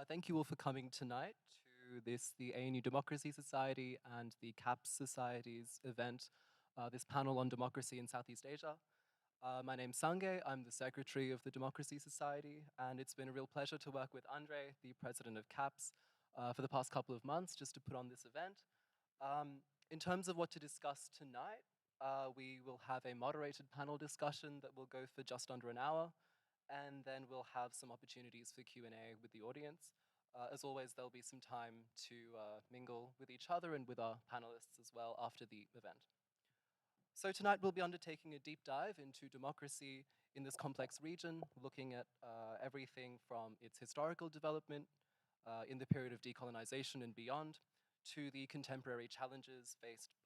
Thank you all for coming tonight to the ANU Democracy Society and the CAPS Society's event, this panel on democracy in Southeast Asia. My name's Sange, I'm the secretary of the Democracy Society, and it's been a real pleasure to work with Andre, the president of CAPS, for the past couple of months just to put on this event. In terms of what to discuss tonight, we will have a moderated panel discussion that will go for just under an hour, and then we'll have some opportunities for Q&A with the audience. As always, there'll be some time to mingle with each other and with our panelists as well after the event. So tonight we'll be undertaking a deep dive into democracy in this complex region, looking at everything from its historical development in the period of decolonization and beyond, to the contemporary challenges faced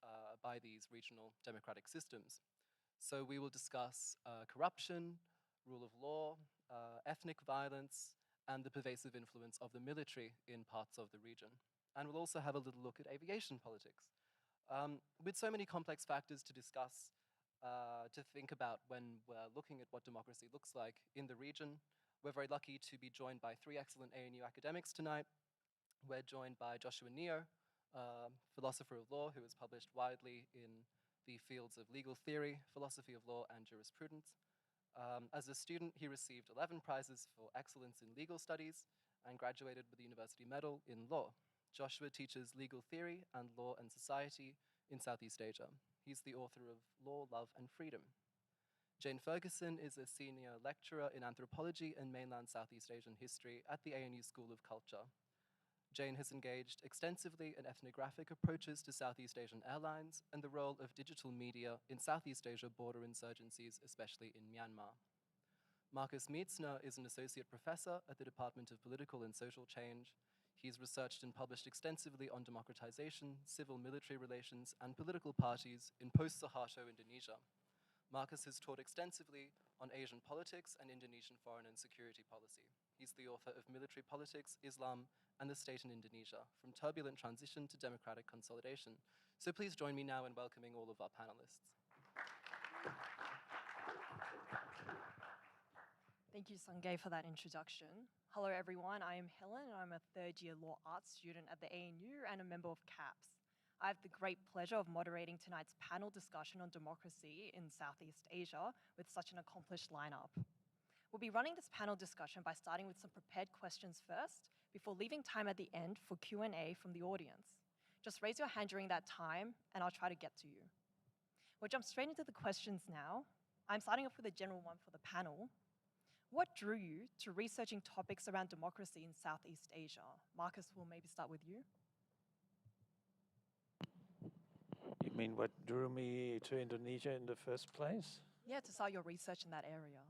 by these regional democratic systems. So we will discuss corruption, rule of law, ethnic violence, and the pervasive influence of the military in parts of the region. And we'll also have a little look at aviation politics. With so many complex factors to discuss, to think about when we're looking at what democracy looks like in the region, we're very lucky to be joined by three excellent ANU academics tonight. We're joined by Joshua Neo, philosopher of law who has published widely in the fields of legal theory, philosophy of law, and jurisprudence. As a student, he received 11 prizes for excellence in legal studies and graduated with the University Medal in law. Joshua teaches legal theory and law and society in Southeast Asia. He's the author of Law, Love, and Freedom. Jane Ferguson is a senior lecturer in anthropology and mainland Southeast Asian history at the ANU School of Culture. Jane has engaged extensively in ethnographic approaches to Southeast Asian airlines and the role of digital media in Southeast Asia border insurgencies, especially in Myanmar. Marcus Mietzner is an associate professor at the Department of Political and Social Change. He's researched and published extensively on democratization, civil-military relations, and political parties in post-Suharto Indonesia. Marcus has taught extensively on Asian politics and Indonesian foreign and security policy. He's the author of Military Politics, Islam, and the State in Indonesia, From Turbulent Transition to Democratic Consolidation. So please join me now in welcoming all of our panelists. Thank you, Sange, for that introduction. Hello, everyone. I am Helen, and I'm a third-year law arts student at the ANU and a member of CAPS. I have the great pleasure of moderating tonight's panel discussion on democracy in Southeast Asia with such an accomplished lineup. We'll be running this panel discussion by starting with some prepared questions first, before leaving time at the end for Q&A from the audience. Just raise your hand during that time, and I'll try to get to you. We'll jump straight into the questions now. I'm starting off with a general one for the panel. What drew you to researching topics around democracy in Southeast Asia? Marcus, we'll maybe start with you. You mean what drew me to Indonesia in the first place? Yeah, to start your research in that area.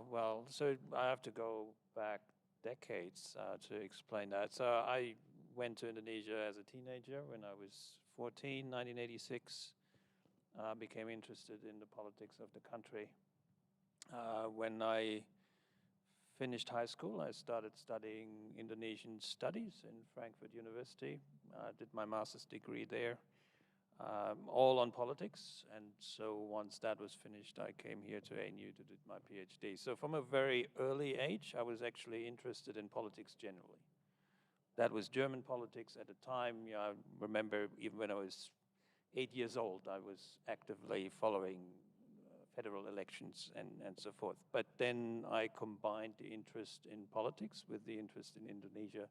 Well, so I have to go back decades to explain that. So I went to Indonesia as a teenager when I was 14, 1986. Became interested in the politics of the country. When I finished high school, I started studying Indonesian studies in Frankfurt University. Did my master's degree there, all on politics. And so once that was finished, I came here to ANU to do my PhD. So from a very early age, I was actually interested in politics generally. That was German politics at the time. I remember even when I was 8 years old, I was actively following federal elections and so forth. But then I combined the interest in politics with the interest in Indonesia,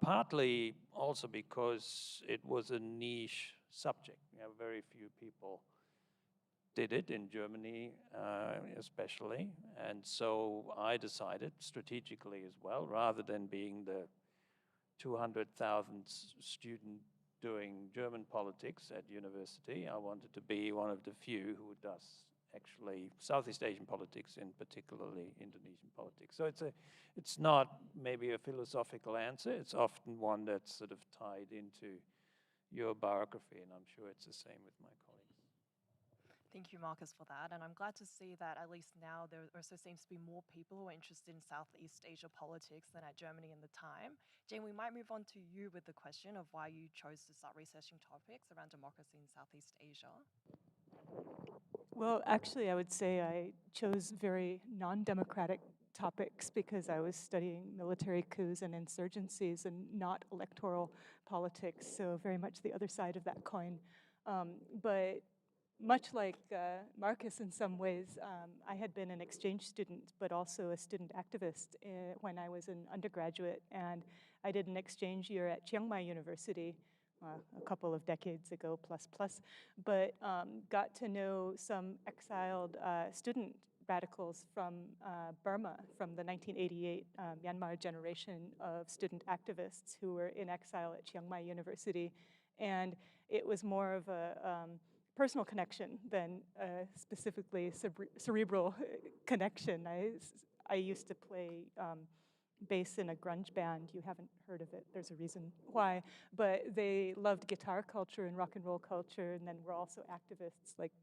partly also because it was a niche subject. Very few people did it in Germany, especially. And so I decided strategically as well, rather than being the 200,000th student doing German politics at university, I wanted to be one of the few who does actually Southeast Asian politics, and particularly Indonesian politics. So it's not maybe a philosophical answer. It's often one that's sort of tied into your biography, and I'm sure it's the same with my colleagues. Thank you, Marcus, for that. And I'm glad to see that at least now there also seems to be more people who are interested in Southeast Asia politics than at Germany in the time. Jane, we might move on to you with the question of why you chose to start researching topics around democracy in Southeast Asia. Well, actually, I would say I chose very non-democratic topics because I was studying military coups and insurgencies and not electoral politics, so very much the other side of that coin. But much like Marcus in some ways, I had been an exchange student, but also a student activist when I was an undergraduate, and I did an exchange year at Chiang Mai University a couple of decades ago, but got to know some exiled student radicals from Burma, from the 1988 Myanmar generation of student activists who were in exile at Chiang Mai University. And it was more of a personal connection than a specifically cerebral connection. I used to play bass in a grunge band. You haven't heard of it, there's a reason why. But they loved guitar culture and rock and roll culture, and then were also activists like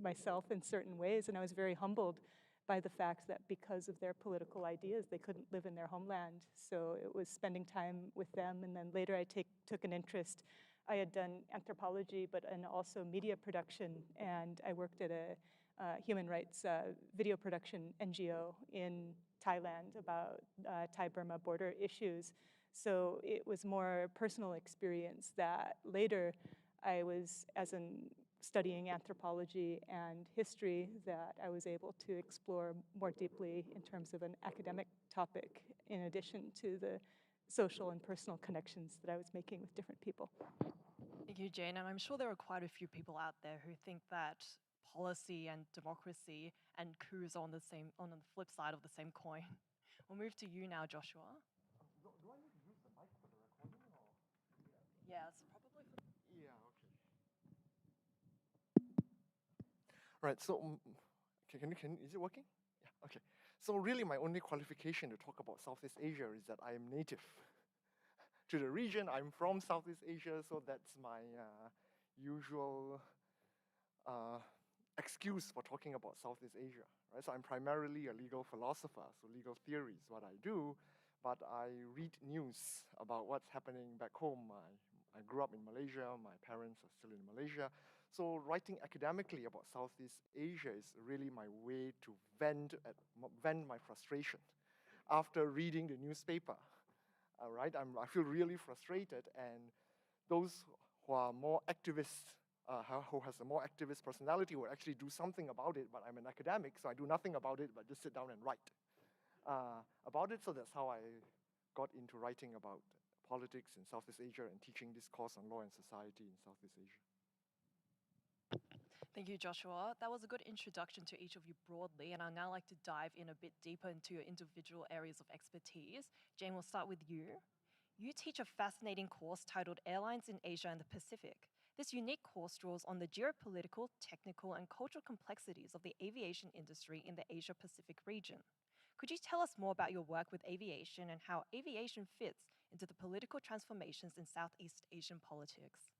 myself in certain ways. And I was very humbled by the fact that because of their political ideas, they couldn't live in their homeland. So it was spending time with them. And then later I took an interest. I had done anthropology, but and also media production. And I worked at a human rights video production NGO in Thailand about Thai-Burma border issues. So it was more personal experience that later I was, as in studying anthropology and history, that I was able to explore more deeply in terms of an academic topic, in addition to the social and personal connections that I was making with different people. Thank you, Jane. And I'm sure there are quite a few people out there who think that policy and democracy and coups are on the flip side of the same coin. We'll move to you now, Joshua. Do I need to use the mic for the recording or? Yes, probably. Yeah, okay. Right, so, is it working? Yeah, okay. So really my only qualification to talk about Southeast Asia is that I am native to the region. I'm from Southeast Asia, so that's my usual excuse for talking about Southeast Asia. Right? So I'm primarily a legal philosopher, so legal theory is what I do, but I read news about what's happening back home. I grew up in Malaysia, my parents are still in Malaysia, so writing academically about Southeast Asia is really my way to vent my frustration after reading the newspaper. All right, I feel really frustrated, and those who are more activists, who has a more activist personality, will actually do something about it, but I'm an academic, so I do nothing about it, but just sit down and write about it. So that's how I got into writing about politics in Southeast Asia and teaching this course on law and society in Southeast Asia. Thank you, Joshua. That was a good introduction to each of you broadly, and I'd now like to dive in a bit deeper into your individual areas of expertise. Jane, we'll start with you. You teach a fascinating course titled Airlines in Asia and the Pacific. This unique course draws on the geopolitical, technical, and cultural complexities of the aviation industry in the Asia-Pacific region. Could you tell us more about your work with aviation and how aviation fits into the political transformations in Southeast Asian politics?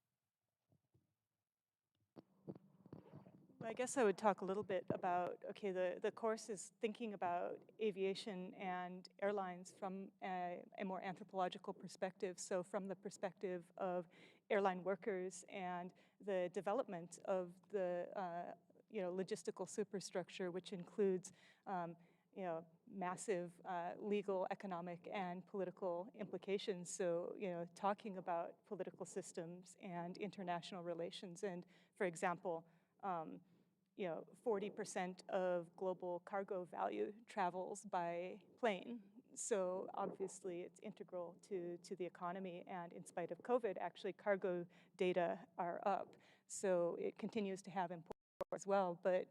I guess I would talk a little bit about, okay, the course is thinking about aviation and airlines from a more anthropological perspective. So from the perspective of airline workers and the development of the logistical superstructure, which includes massive legal, economic, and political implications. So, talking about political systems and international relations. And for example, 40% of global cargo value travels by plane. So obviously it's integral to the economy, and in spite of COVID, actually cargo data are up. So it continues to have importance as well. But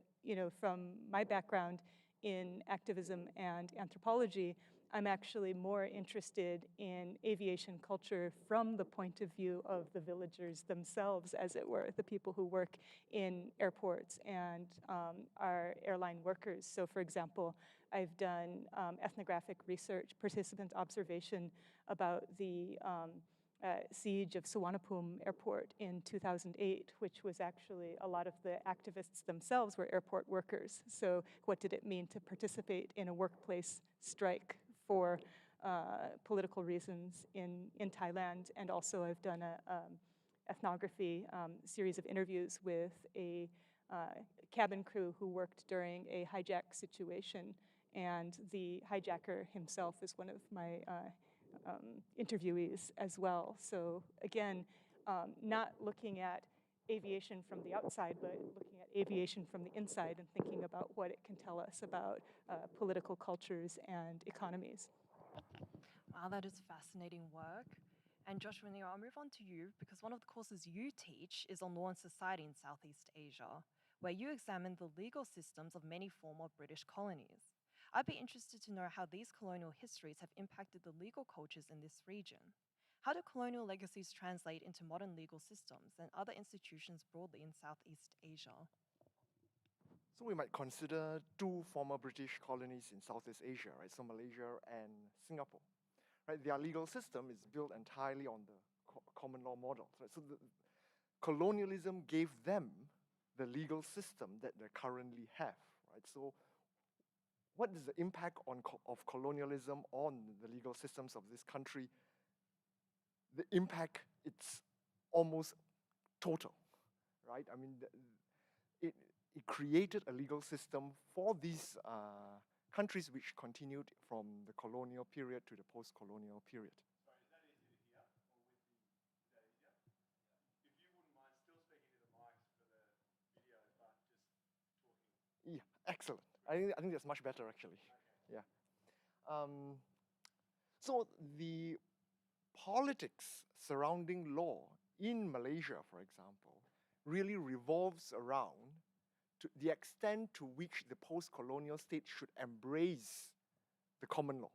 from my background in activism and anthropology, I'm actually more interested in aviation culture from the point of view of the villagers themselves, as it were, the people who work in airports and are airline workers. So for example, I've done ethnographic research, participant observation about the siege of Suvarnabhumi Airport in 2008, which was actually a lot of the activists themselves were airport workers. So what did it mean to participate in a workplace strike for political reasons in Thailand? And also I've done a ethnography series of interviews with a cabin crew who worked during a hijack situation And the hijacker himself is one of my interviewees as well. So again, not looking at aviation from the outside, but looking at aviation from the inside and thinking about what it can tell us about political cultures and economies. Wow, that is fascinating work. And Joshua Neil, I'll move on to you because one of the courses you teach is on law and society in Southeast Asia, where you examine the legal systems of many former British colonies. I'd be interested to know how these colonial histories have impacted the legal cultures in this region. How do colonial legacies translate into modern legal systems and other institutions broadly in Southeast Asia? So we might consider two former British colonies in Southeast Asia, right? So Malaysia and Singapore, right? Their legal system is built entirely on the common law model, right? So the colonialism gave them the legal system that they currently have, right? So what is the impact of colonialism on the legal systems of this country? The impact, it's almost total, right? I mean, it created a legal system for these countries which continued from the colonial period to the post-colonial period. Sorry, is that easy to hear? Is that easier? If you wouldn't mind still speaking to the mics for the video, but just talking. Yeah, excellent. I think that's much better, actually. Okay. Yeah. So the politics surrounding law in Malaysia, for example, really revolves around to the extent to which the post-colonial state should embrace the common law,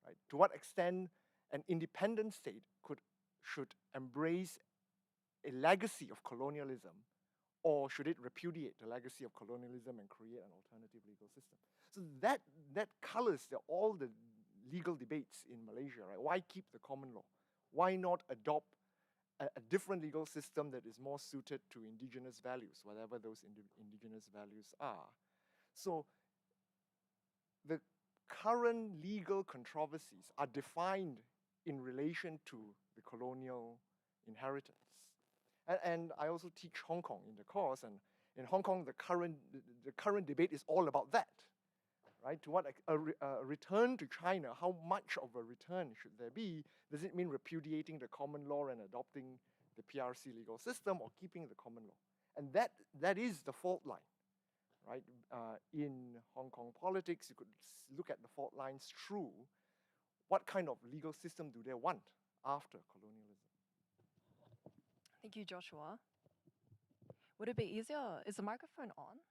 right? To what extent an independent state should embrace a legacy of colonialism, or should it repudiate the legacy of colonialism and create an alternative legal system? So that colors all the legal debates in Malaysia, right? Why keep the common law? Why not adopt a different legal system that is more suited to indigenous values, whatever those indigenous values are? So the current legal controversies are defined in relation to the colonial inheritance. And I also teach Hong Kong in the course, and in Hong Kong, the current debate is all about that, right? To what a return to China, how much of a return should there be? Does it mean repudiating the common law and adopting the PRC legal system, or keeping the common law? And that is the fault line, right? In Hong Kong politics, you could look at the fault lines through what kind of legal system do they want after colonialism. Thank you, Joshua. Would it be easier? Is the microphone on?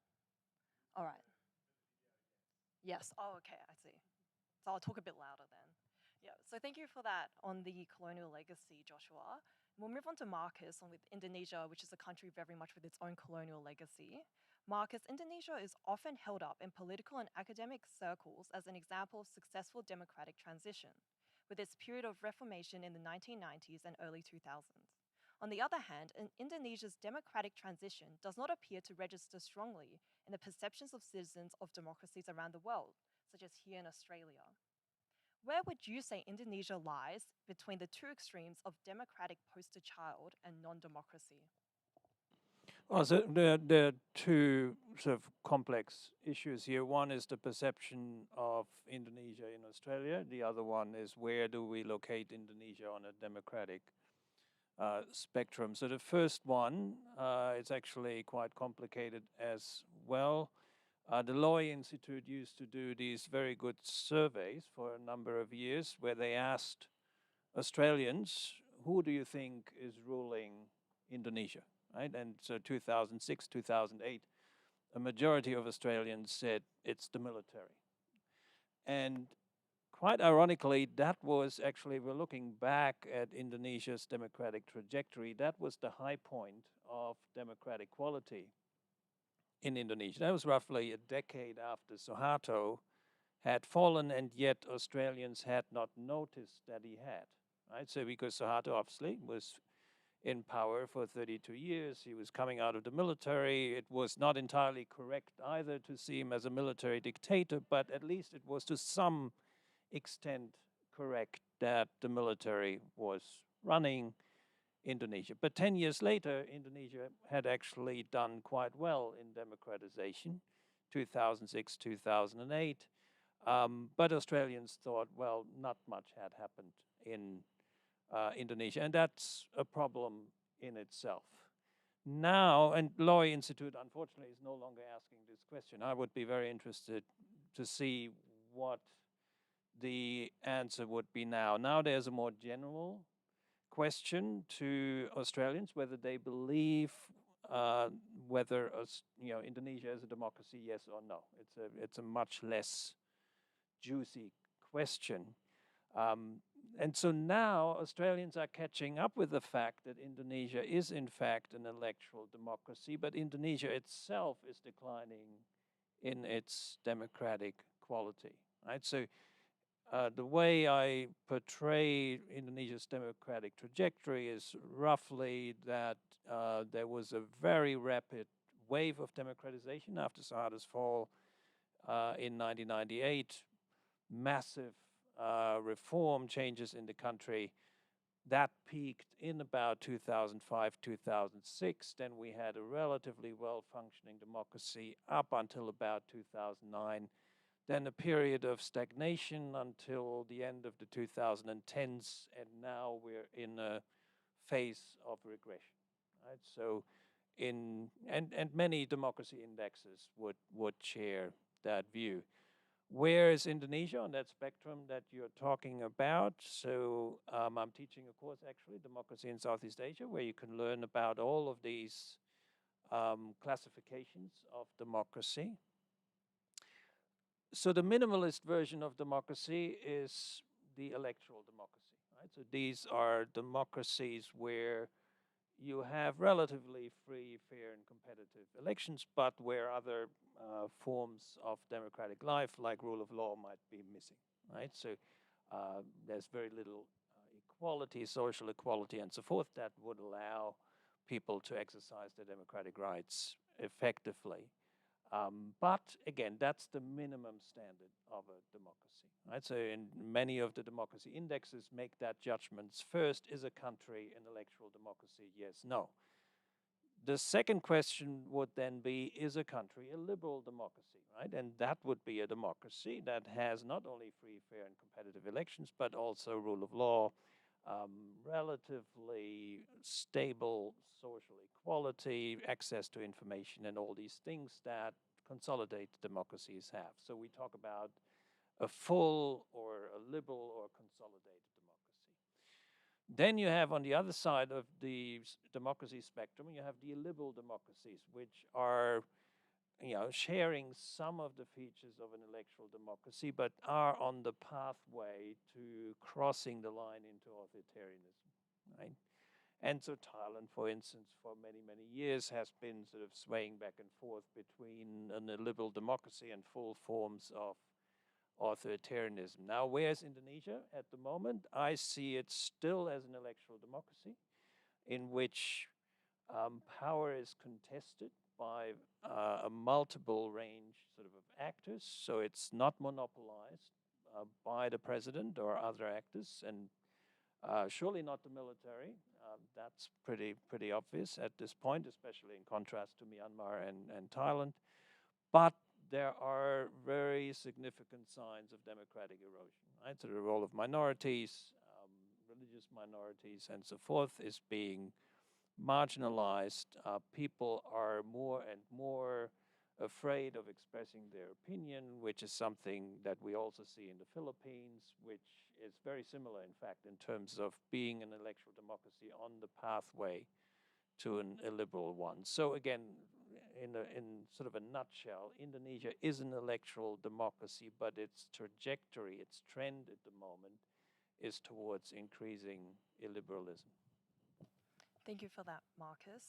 All right. Yes. Oh, okay. I see. So I'll talk a bit louder then. Yeah. So thank you for that on the colonial legacy, Joshua. We'll move on to Marcus with Indonesia, which is a country very much with its own colonial legacy. Marcus, Indonesia is often held up in political and academic circles as an example of successful democratic transition, with its period of reformation in the 1990s and early 2000s. On the other hand, Indonesia's democratic transition does not appear to register strongly in the perceptions of citizens of democracies around the world, such as here in Australia. Where would you say Indonesia lies between the two extremes of democratic poster child and non-democracy? Well, so there are two sort of complex issues here. One is the perception of Indonesia in Australia. The other one is, where do we locate Indonesia on a democratic spectrum? So the first one, it's actually quite complicated as well. The Lowy Institute used to do these very good surveys for a number of years where they asked Australians, who do you think is ruling Indonesia, right? And so 2006, 2008, a majority of Australians said it's the military. And quite ironically, that was actually, we're looking back at Indonesia's democratic trajectory, that was the high point of democratic quality in Indonesia. That was roughly a decade after Suharto had fallen, and yet Australians had not noticed that he had, right? So because Suharto obviously was in power for 32 years, he was coming out of the military. It was not entirely correct either to see him as a military dictator, but at least it was to some extent correct that the military was running Indonesia. But 10 years later, Indonesia had actually done quite well in democratization, 2006, 2008. But Australians thought, well, not much had happened in Indonesia, and that's a problem in itself. Now, and Lowy Institute, unfortunately, is no longer asking this question. I would be very interested to see what the answer would be now. Now there's a more general question to Australians whether they believe whether Indonesia is a democracy, yes or no. It's a much less juicy question. And so now Australians are catching up with the fact that Indonesia is in fact an electoral democracy, but Indonesia itself is declining in its democratic quality, right? So the way I portray Indonesia's democratic trajectory is roughly that there was a very rapid wave of democratization after Suharto's fall in 1998, massive reform changes in the country. That peaked in about 2005, 2006. Then we had a relatively well-functioning democracy up until about 2009. Then a period of stagnation until the end of the 2010s, and now we're in a phase of regression, right? So, and many democracy indexes would share that view. Where is Indonesia on that spectrum that you're talking about? So I'm teaching a course, actually, Democracy in Southeast Asia, where you can learn about all of these classifications of democracy. So the minimalist version of democracy is the electoral democracy, right? So these are democracies where you have relatively free, fair, and competitive elections, but where other forms of democratic life, like rule of law, might be missing, right? So there's very little equality, social equality, and so forth that would allow people to exercise their democratic rights effectively. But again, that's the minimum standard of a democracy, right? So in many of the democracy indexes make that judgments. First, is a country an electoral democracy? Yes, no. The second question would then be, is a country a liberal democracy, right? And that would be a democracy that has not only free, fair, and competitive elections, but also rule of law, relatively stable social equality, access to information, and all these things that consolidated democracies have. So we talk about a full or a liberal or consolidated democracy. Then you have on the other side of the democracy spectrum, you have the illiberal democracies, which are sharing some of the features of an electoral democracy, but are on the pathway to crossing the line into authoritarianism, right? And so Thailand, for instance, for many, many years has been sort of swaying back and forth between an illiberal democracy and full forms of authoritarianism. Now, where's Indonesia at the moment? I see it still as an electoral democracy in which power is contested by a multiple range sort of actors. So it's not monopolized by the president or other actors, and surely not the military. That's pretty obvious at this point, especially in contrast to Myanmar and Thailand. But there are very significant signs of democratic erosion, right? So the role of minorities, religious minorities, and so forth is being marginalized. People are more and more afraid of expressing their opinion, which is something that we also see in the Philippines, which is very similar, in fact, in terms of being an electoral democracy on the pathway to an illiberal one. So again, in sort of a nutshell, Indonesia is an electoral democracy, but its trajectory, its trend at the moment is towards increasing illiberalism. Thank you for that, Marcus.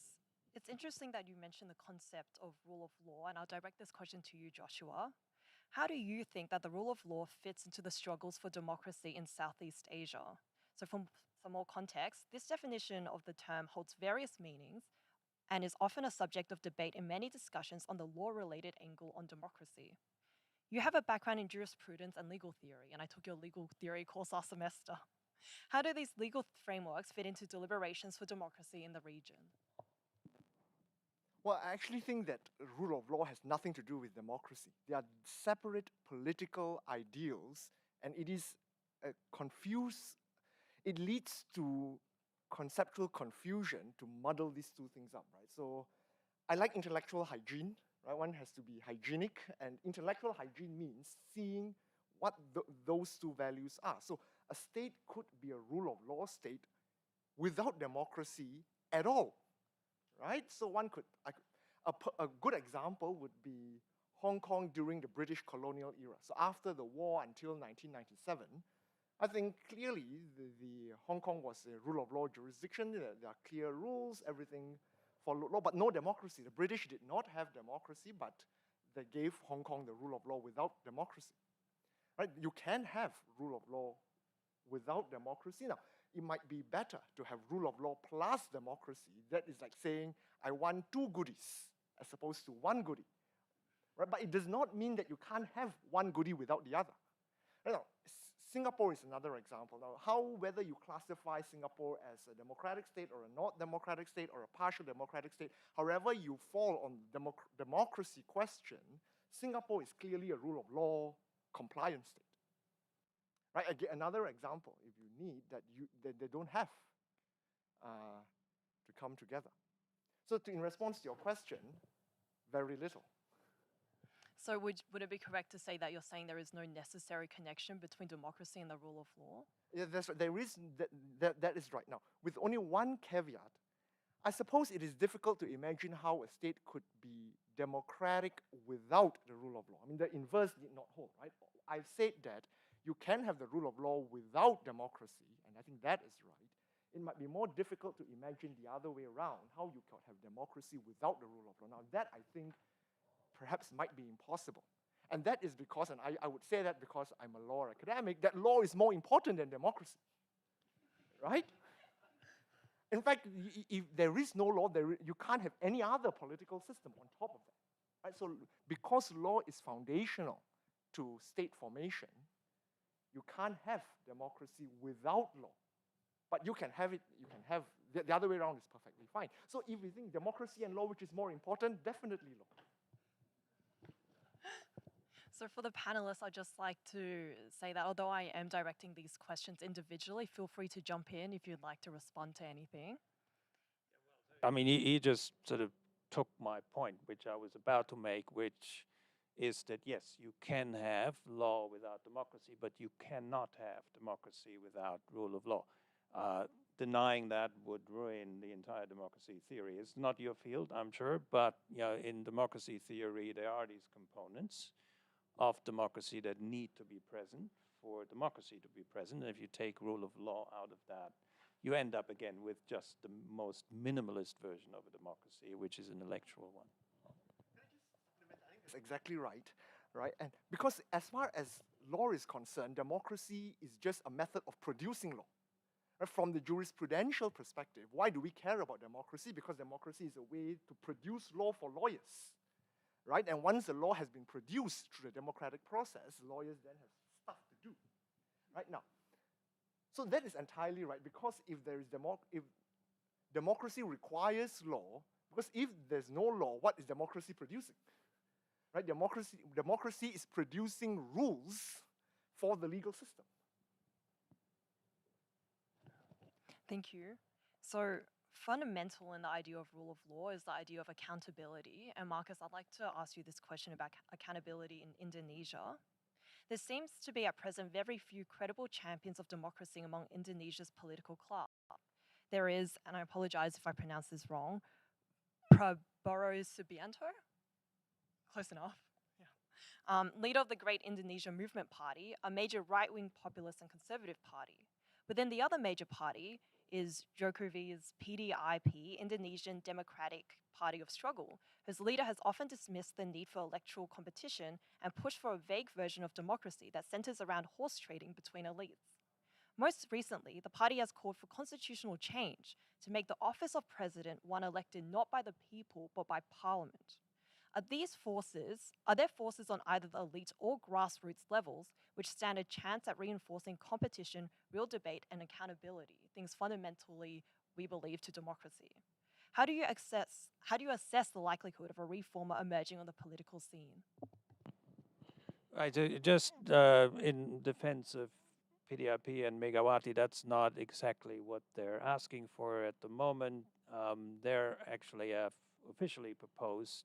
It's interesting that you mentioned the concept of rule of law, and I'll direct this question to you, Joshua. How do you think that the rule of law fits into the struggles for democracy in Southeast Asia? So, for more context, this definition of the term holds various meanings and is often a subject of debate in many discussions on the law-related angle on democracy. You have a background in jurisprudence and legal theory, and I took your legal theory course last semester. How do these legal frameworks fit into deliberations for democracy in the region? Well, I actually think that rule of law has nothing to do with democracy. They are separate political ideals, and it is it leads to conceptual confusion to muddle these two things up, right? So I like intellectual hygiene, right? One has to be hygienic, and intellectual hygiene means seeing what those two values are. So a state could be a rule of law state without democracy at all, right? So one could, a good example would be Hong Kong during the British colonial era. So after the war until 1997, I think clearly the Hong Kong was a rule of law jurisdiction. There are clear rules, everything followed law, but no democracy. The British did not have democracy, but they gave Hong Kong the rule of law without democracy. Right? You can have rule of law without democracy. Now, it might be better to have rule of law plus democracy. That is like saying, I want two goodies as opposed to one goodie. Right? But it does not mean that you can't have one goodie without the other. Now, Singapore is another example. Now, whether you classify Singapore as a democratic state or a not democratic state or a partial democratic state, however you fall on the democracy question, Singapore is clearly a rule of law compliant state. Right? Again, another example, if you need, that they don't have to come together. So in response to your question, very little. So would it be correct to say that you're saying there is no necessary connection between democracy and the rule of law? Yeah, there is, that is right. Now, with only one caveat, I suppose it is difficult to imagine how a state could be democratic without the rule of law. I mean, the inverse need not hold, right? I've said that you can have the rule of law without democracy, and I think that is right. It might be more difficult to imagine the other way around, how you could have democracy without the rule of law. Now, that I think perhaps might be impossible. And that is because, and I would say that because I'm a law academic, that law is more important than democracy, right? In fact, if there is no law, you can't have any other political system on top of that, right? So because law is foundational to state formation, you can't have democracy without law. But you can have it, the other way around is perfectly fine. So if we think democracy and law, which is more important, definitely law. So for the panelists, I'd just like to say that although I am directing these questions individually, feel free to jump in if you'd like to respond to anything. I mean, he just sort of took my point, which I was about to make, which is that, yes, you can have law without democracy, but you cannot have democracy without rule of law. Denying that would ruin the entire democracy theory. It's not your field, I'm sure, but in democracy theory, there are these components of democracy that need to be present for democracy to be present. And if you take rule of law out of that, you end up again with just the most minimalist version of a democracy, which is an electoral one. I think that's exactly right, right? And because as far as law is concerned, democracy is just a method of producing law. Right? From the jurisprudential perspective, why do we care about democracy? Because democracy is a way to produce law for lawyers. Right? And once the law has been produced through the democratic process, lawyers then have stuff to do. Right now. So that is entirely right, because if democracy requires law, because if there's no law, what is democracy producing? Right? Democracy is producing rules for the legal system. Thank you. So fundamental in the idea of rule of law is the idea of accountability. And Marcus, I'd like to ask you this question about accountability in Indonesia. There seems to be at present very few credible champions of democracy among Indonesia's political class. There is, and I apologize if I pronounce this wrong, Prabowo Subianto? Close enough. Yeah. Leader of the Great Indonesia Movement Party, a major right-wing populist and conservative party. Within the other major party is Jokowi's PDIP, Indonesian Democratic Party of Struggle, whose leader has often dismissed the need for electoral competition and pushed for a vague version of democracy that centers around horse trading between elites. Most recently, the party has called for constitutional change to make the office of president one elected not by the people but by parliament. Are there forces on either the elite or grassroots levels which stand a chance at reinforcing competition, real debate, and accountability, things fundamentally we believe to democracy? How do you assess the likelihood of a reformer emerging on the political scene? Right, so just in defense of PDIP and Megawati, that's not exactly what they're asking for at the moment. They're actually have officially proposed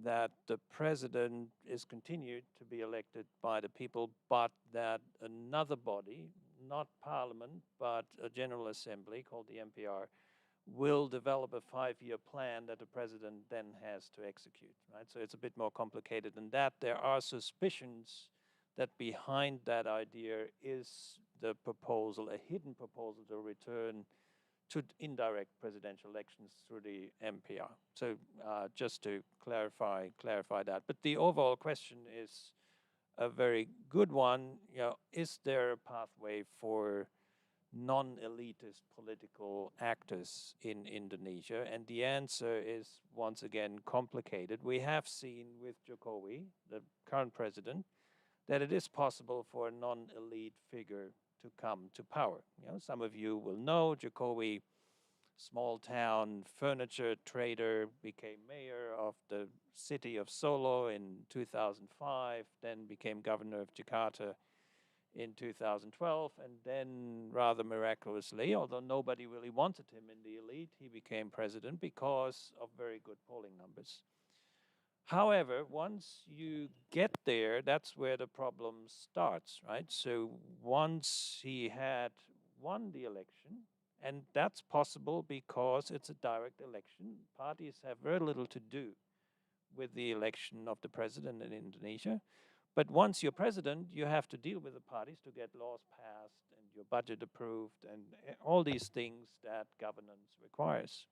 that the president is continued to be elected by the people, but that another body, not parliament, but a general assembly called the MPR, will develop a 5-year plan that the president then has to execute, right? So it's a bit more complicated than that. There are suspicions that behind that idea is the proposal, a hidden proposal to return to indirect presidential elections through the MPR. So just to clarify that. But the overall question is a very good one. You know, is there a pathway for non-elitist political actors in Indonesia? And the answer is once again complicated. We have seen with Jokowi, the current president, that it is possible for a non-elite figure to come to power. You know, some of you will know Jokowi, small town furniture trader, became mayor of the city of Solo in 2005, then became governor of Jakarta in 2012, and then rather miraculously, although nobody really wanted him in the elite, he became president because of very good polling numbers. However, once you get there, that's where the problem starts, right? So once he had won the election, and that's possible because it's a direct election, parties have very little to do with the election of the president in Indonesia. But once you're president, you have to deal with the parties to get laws passed and your budget approved and all these things that governance requires.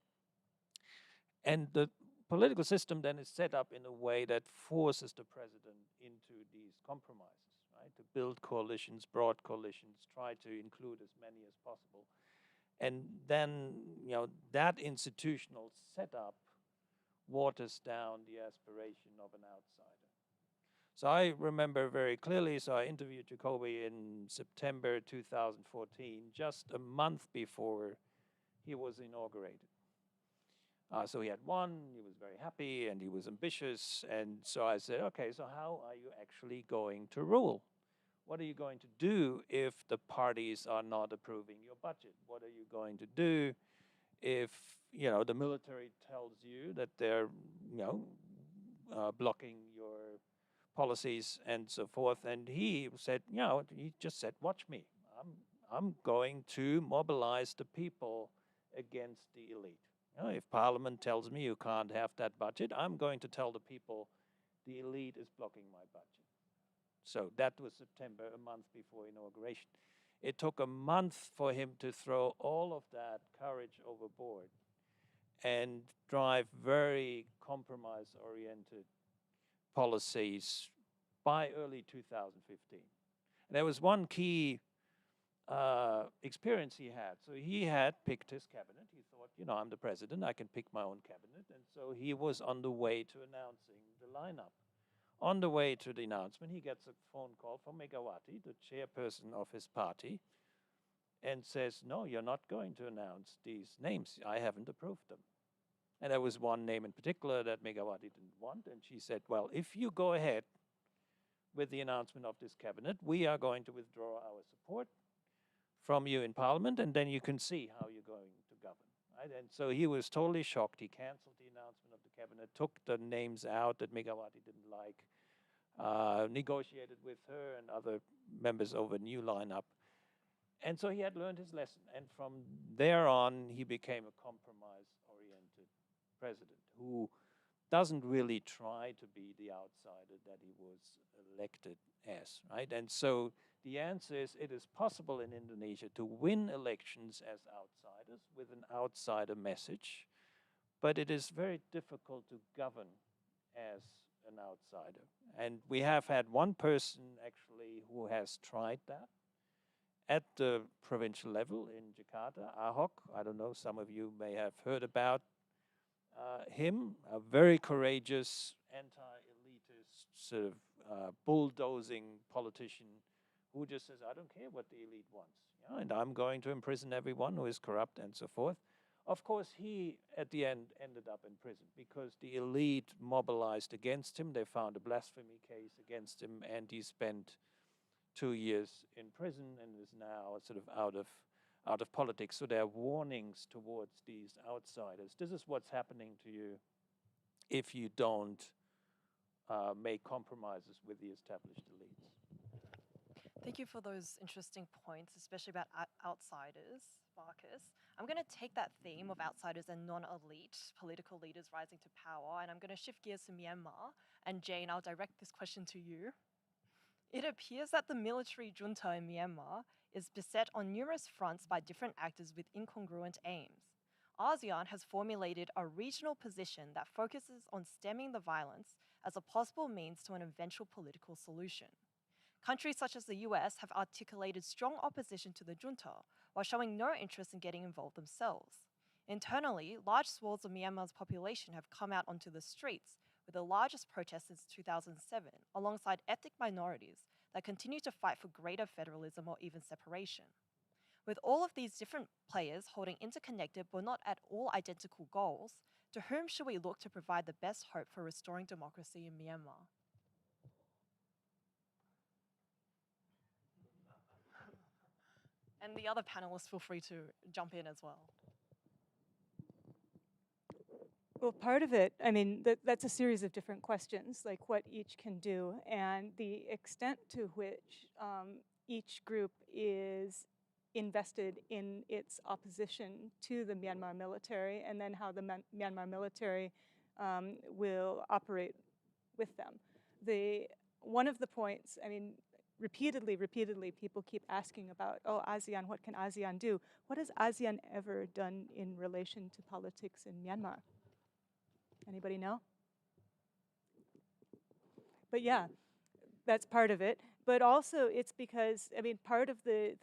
And the political system then is set up in a way that forces the president into these compromises, right? To build coalitions, broad coalitions, try to include as many as possible. And then, you know, that institutional setup waters down the aspiration of an outsider. So I remember very clearly, so I interviewed Jokowi in September 2014, just a month before he was inaugurated. So he had won, he was very happy, and he was ambitious. And so I said, okay, so how are you actually going to rule? What are you going to do if the parties are not approving your budget? What are you going to do if, you know, the military tells you that they're, you know, blocking your policies and so forth? And he said, you know, he just said, watch me. I'm going to mobilize the people against the elite. You know, if Parliament tells me you can't have that budget, I'm going to tell the people the elite is blocking my budget. So that was September, a month before inauguration. It took a month for him to throw all of that courage overboard and drive very compromise-oriented policies by early 2015. And there was one key experience he had. So he had picked his cabinet. He thought, you know, I'm the president, I can pick my own cabinet. And so he was on the way to announcing the lineup. On the way to the announcement, he gets a phone call from Megawati, the chairperson of his party, and says, no, you're not going to announce these names. I haven't approved them. And there was one name in particular that Megawati didn't want, and she said, well, if you go ahead with the announcement of this cabinet, we are going to withdraw our support from you in Parliament, and then you can see how you're going to govern. Right? And so he was totally shocked. He canceled the announcement of the cabinet, took the names out that Megawati didn't like, negotiated with her and other members over a new lineup. And so he had learned his lesson. And from there on, he became a compromise-oriented president who doesn't really try to be the outsider that he was elected as, right? And so the answer is it is possible in Indonesia to win elections as outsiders with an outsider message, but it is very difficult to govern as an outsider. And we have had one person actually who has tried that at the provincial level in Jakarta, Ahok. I don't know, some of you may have heard about him, a very courageous, anti-elitist, sort of bulldozing politician who just says, I don't care what the elite wants, you know, and I'm going to imprison everyone who is corrupt and so forth. Of course, he at the end ended up in prison because the elite mobilized against him. They found a blasphemy case against him, and he spent 2 years in prison and is now sort of out of politics. So there are warnings towards these outsiders. This is what's happening to you if you don't make compromises with the established elites. Thank you for those interesting points, especially about outsiders, Marcus. I'm going to take that theme of outsiders and non-elite political leaders rising to power, and I'm going to shift gears to Myanmar. And Jane, I'll direct this question to you. It appears that the military junta in Myanmar is beset on numerous fronts by different actors with incongruent aims. ASEAN has formulated a regional position that focuses on stemming the violence as a possible means to an eventual political solution. Countries such as the US have articulated strong opposition to the junta while showing no interest in getting involved themselves. Internally, large swaths of Myanmar's population have come out onto the streets, with the largest protests since 2007, alongside ethnic minorities that continue to fight for greater federalism or even separation. With all of these different players holding interconnected but not at all identical goals, to whom should we look to provide the best hope for restoring democracy in Myanmar? And the other panelists, feel free to jump in as well. Well, part of it, I mean, that's a series of different questions, like what each can do, and the extent to which each group is invested in its opposition to the Myanmar military, and then how the Myanmar military will operate with them. One of the points, I mean, repeatedly, people keep asking about, oh, ASEAN, what can ASEAN do? What has ASEAN ever done in relation to politics in Myanmar? Anybody know? But yeah, that's part of it. But also, it's because, I mean, part of the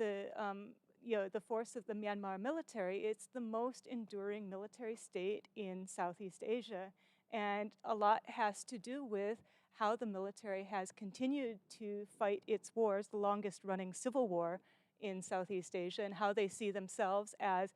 force of the Myanmar military, it's the most enduring military state in Southeast Asia. And a lot has to do with how the military has continued to fight its wars, the longest running civil war in Southeast Asia, and how they see themselves as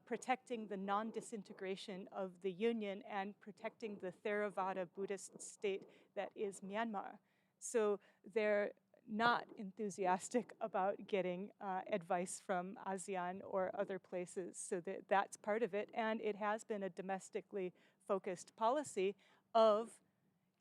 protecting the non-disintegration of the Union and protecting the Theravada Buddhist state that is Myanmar. So they're not enthusiastic about getting advice from ASEAN or other places. So that's part of it. And it has been a domestically focused policy of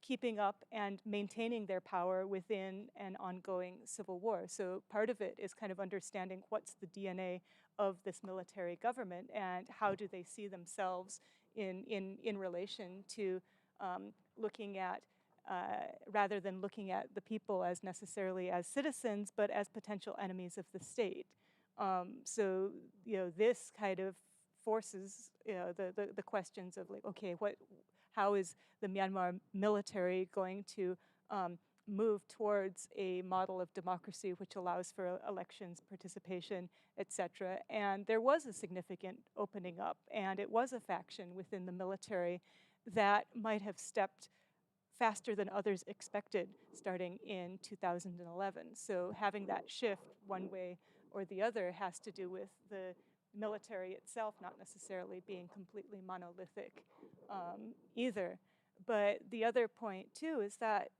keeping up and maintaining their power within an ongoing civil war. So part of it is kind of understanding what's the DNA of this military government and how do they see themselves in relation to looking at, rather than looking at the people as necessarily as citizens, but as potential enemies of the state. So, this kind of forces, the questions of like, okay, how is the Myanmar military going to move towards a model of democracy which allows for elections, participation, etc. And there was a significant opening up, and it was a faction within the military that might have stepped faster than others expected starting in 2011. So having that shift one way or the other has to do with the military itself not necessarily being completely monolithic either. But the other point too is that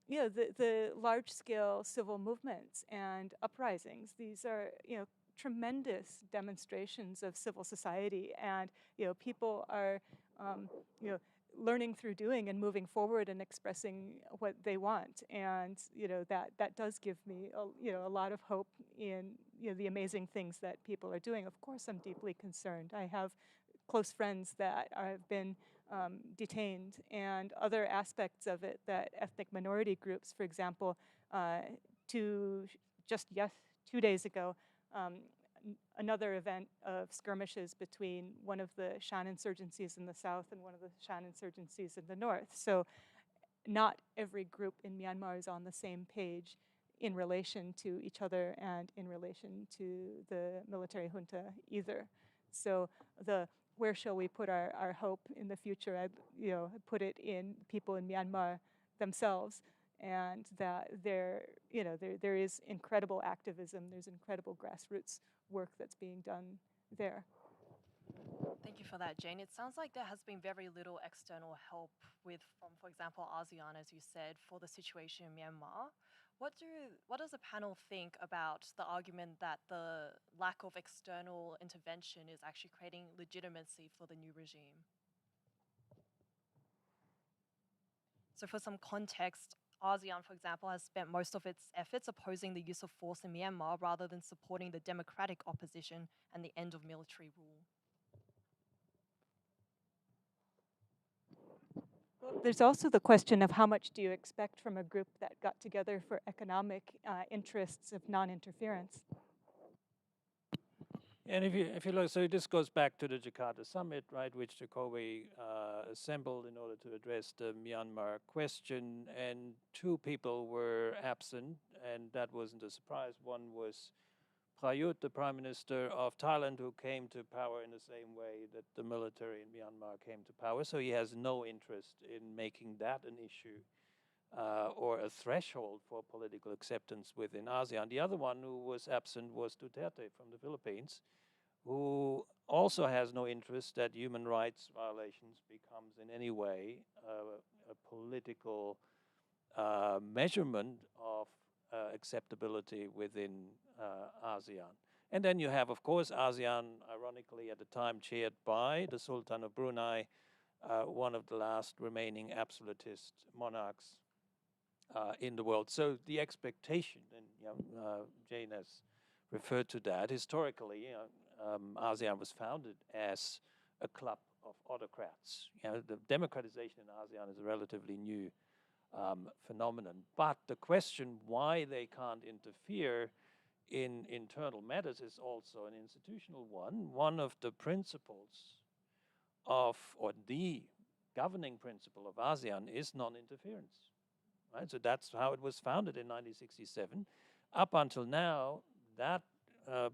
the large-scale civil movements and uprisings, these are tremendous demonstrations of civil society, and people are learning through doing and moving forward and expressing what they want, and that does give me a lot of hope in the amazing things that people are doing. Of course, I'm deeply concerned. I have close friends that have been detained, and other aspects of it that ethnic minority groups, for example, 2 days ago, another event of skirmishes between one of the Shan insurgencies in the south and one of the Shan insurgencies in the north. So not every group in Myanmar is on the same page in relation to each other and in relation to the military junta either. So where shall we put our hope in the future? I put it in people in Myanmar themselves, and that there is incredible activism, there's incredible grassroots work that's being done there. Thank you for that, Jane. It sounds like there has been very little external help from, for example, ASEAN, as you said, for the situation in Myanmar. What does the panel think about the argument that the lack of external intervention is actually creating legitimacy for the new regime? So for some context, ASEAN, for example, has spent most of its efforts opposing the use of force in Myanmar rather than supporting the democratic opposition and the end of military rule. There's also the question of how much do you expect from a group that got together for economic interests of non-interference? And if you look, so this goes back to the Jakarta summit, right, which Jokowi assembled in order to address the Myanmar question, and two people were absent, and that wasn't a surprise. One was Prayut, the Prime Minister of Thailand, who came to power in the same way that the military in Myanmar came to power, so he has no interest in making that an issue or a threshold for political acceptance within ASEAN. The other one who was absent was Duterte from the Philippines, who also has no interest that human rights violations becomes in any way a political measurement of acceptability within ASEAN. And then you have, of course, ASEAN, ironically at the time chaired by the Sultan of Brunei, one of the last remaining absolutist monarchs in the world. So the expectation, and Jane has referred to that, historically, ASEAN was founded as a club of autocrats. The democratization in ASEAN is a relatively new phenomenon. But the question why they can't interfere in internal matters is also an institutional one. One of the principles of, or the governing principle of ASEAN is non-interference. Right? So that's how it was founded in 1967. Up until now, that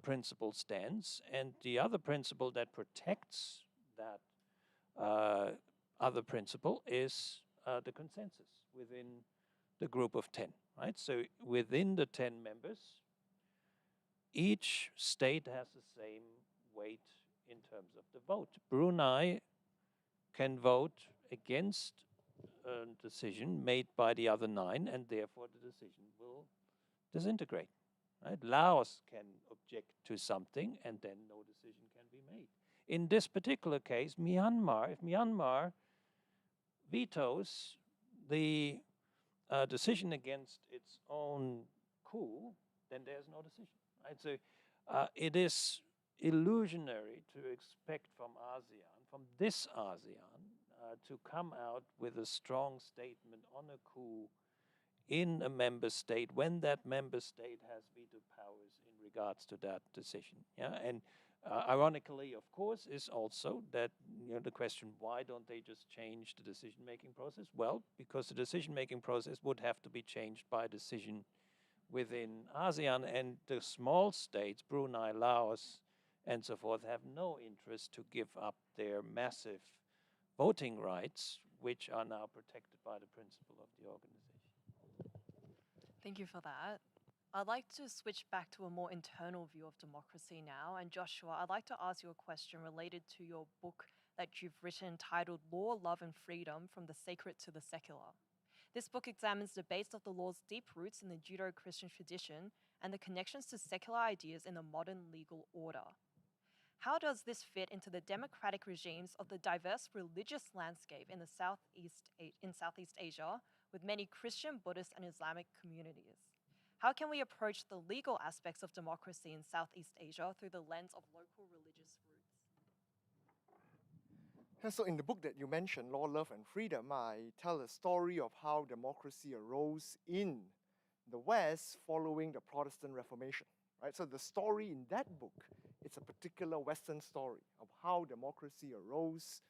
principle stands, and the other principle that protects that other principle is the consensus within the group of 10, right? So within the 10 members, each state has the same weight in terms of the vote. Brunei can vote against a decision made by the other 9, and therefore the decision will disintegrate. Right? Laos can object to something, and then no decision can be made. In this particular case, Myanmar, if Myanmar vetoes the decision against its own coup, then there's no decision. Right? So it is illusionary to expect from ASEAN, from this ASEAN, to come out with a strong statement on a coup in a member state when that member state has veto powers in regards to that decision. Yeah, and ironically, of course, is also that the question, why don't they just change the decision-making process? Well, because the decision-making process would have to be changed by decision within ASEAN, and the small states, Brunei, Laos, and so forth, have no interest to give up their massive voting rights, which are now protected by the principle of the organization. Thank you for that. I'd like to switch back to a more internal view of democracy now. And Joshua, I'd like to ask you a question related to your book that you've written titled Law, Love and Freedom, From the Sacred to the Secular. This book examines the base of the law's deep roots in the Judeo-Christian tradition and the connections to secular ideas in the modern legal order. How does this fit into the democratic regimes of the diverse religious landscape in Southeast Asia, with many Christian, Buddhist, and Islamic communities? How can we approach the legal aspects of democracy in Southeast Asia through the lens of local religious roots? And so in the book that you mentioned, Law, Love and Freedom, I tell a story of how democracy arose in the West following the Protestant Reformation. Right? So the story in that book, it's a particular Western story of how democracy arose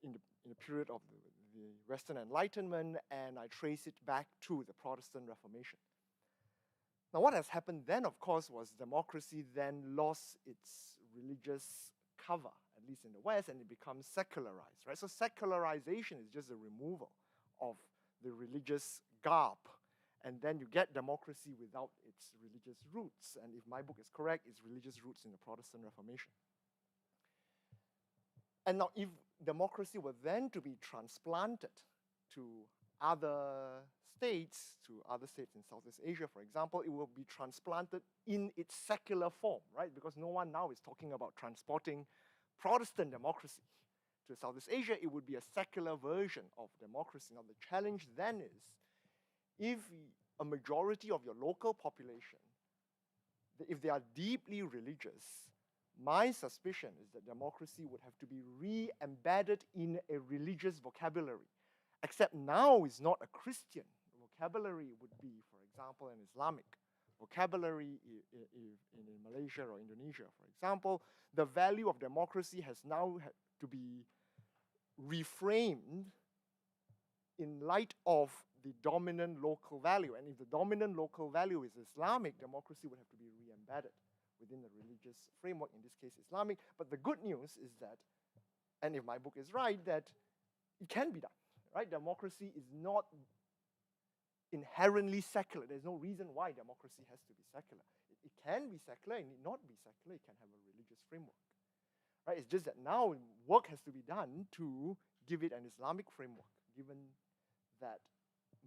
in the period of the Western Enlightenment, and I trace it back to the Protestant Reformation. Now, what has happened then, of course, was democracy then lost its religious cover, at least in the West, and it becomes secularized, right? So secularization is just a removal of the religious garb, and then you get democracy without its religious roots. And if my book is correct, its religious roots in the Protestant Reformation. And now if democracy were then to be transplanted to other states in Southeast Asia, for example, it will be transplanted in its secular form, right? Because no one now is talking about transporting Protestant democracy to Southeast Asia. It would be a secular version of democracy. Now the challenge then is, if a majority of your local population, if they are deeply religious, my suspicion is that democracy would have to be re-embedded in a religious vocabulary. Except now is not a Christian vocabulary, would be, for example, an Islamic vocabulary in Malaysia or Indonesia, for example. The value of democracy has now had to be reframed in light of the dominant local value. And if the dominant local value is Islamic, democracy would have to be re-embedded within the religious framework, in this case Islamic. But the good news is that, and if my book is right, that it can be done, right? Democracy is not inherently secular. There's no reason why democracy has to be secular. It can be secular, it need not be secular, it can have a religious framework, right? It's just that now work has to be done to give it an Islamic framework, given that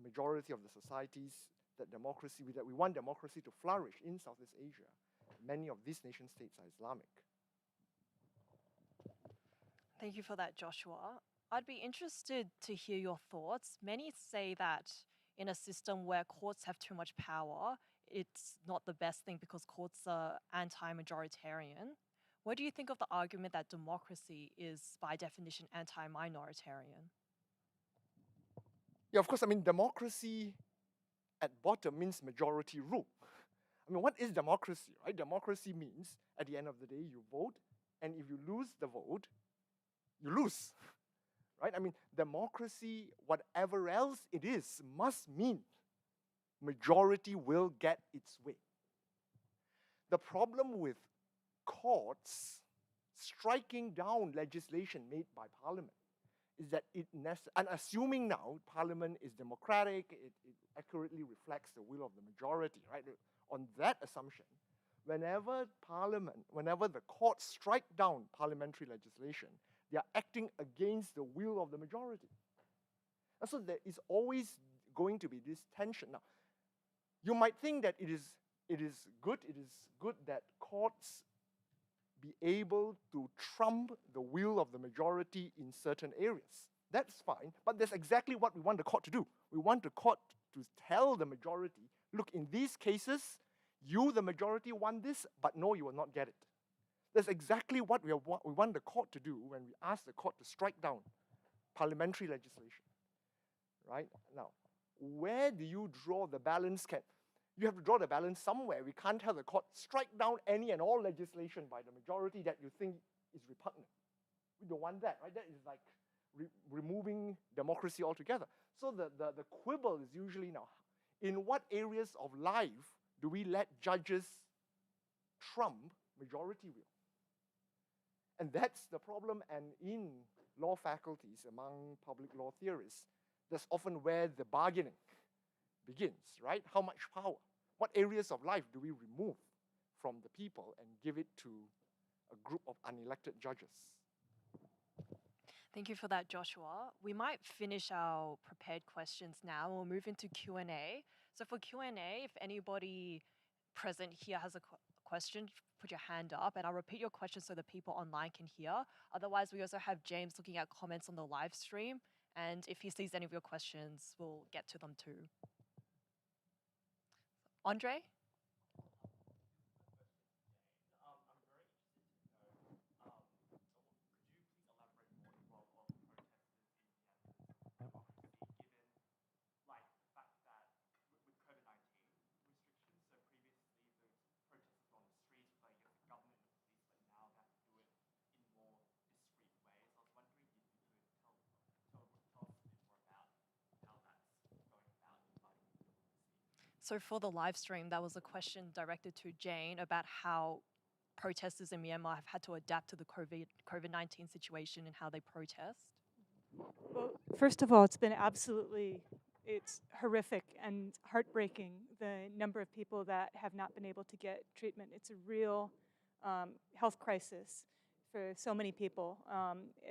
majority of the societies that we want democracy to flourish in Southeast Asia, many of these nation states are Islamic. Thank you for that, Joshua. I'd be interested to hear your thoughts. Many say that in a system where courts have too much power, it's not the best thing because courts are anti-majoritarian. What do you think of the argument that democracy is, by definition, anti-minoritarian? Yeah, of course, I mean, democracy at bottom means majority rule. I mean, what is democracy, right? Democracy means, at the end of the day, you vote, and if you lose the vote, you lose, right? I mean, democracy, whatever else it is, must mean majority will get its way. The problem with courts striking down legislation made by Parliament is that and assuming now Parliament is democratic, it accurately reflects the will of the majority, right? On that assumption, whenever the courts strike down parliamentary legislation, they are acting against the will of the majority. And so there is always going to be this tension. Now, you might think that it is good that courts be able to trump the will of the majority in certain areas. That's fine, but that's exactly what we want the court to do. We want the court to tell the majority, look, in these cases, you, the majority, want this, but no, you will not get it. That's exactly what we want the court to do when we ask the court to strike down parliamentary legislation, right? Now, where do you draw the balance? You have to draw the balance somewhere. We can't tell the court, strike down any and all legislation by the majority that you think is repugnant. We don't want that, right? That is like removing democracy altogether. So the quibble is usually now, in what areas of life do we let judges trump majority will? And that's the problem, and in law faculties, among public law theorists, that's often where the bargaining begins, right? How much power? What areas of life do we remove from the people and give it to a group of unelected judges? Thank you for that, Joshua. We might finish our prepared questions now. We'll move into Q&A. So for Q&A, if anybody present here has a question, put your hand up, and I'll repeat your question so the people online can hear. Otherwise, we also have James looking at comments on the live stream, and if he sees any of your questions, we'll get to them too. Andre? So for the live stream, that was a question directed to Jane about how protesters in Myanmar have had to adapt to the COVID-19 situation and how they protest. Well, first of all, it's horrific and heartbreaking, the number of people that have not been able to get treatment. It's a real health crisis for so many people,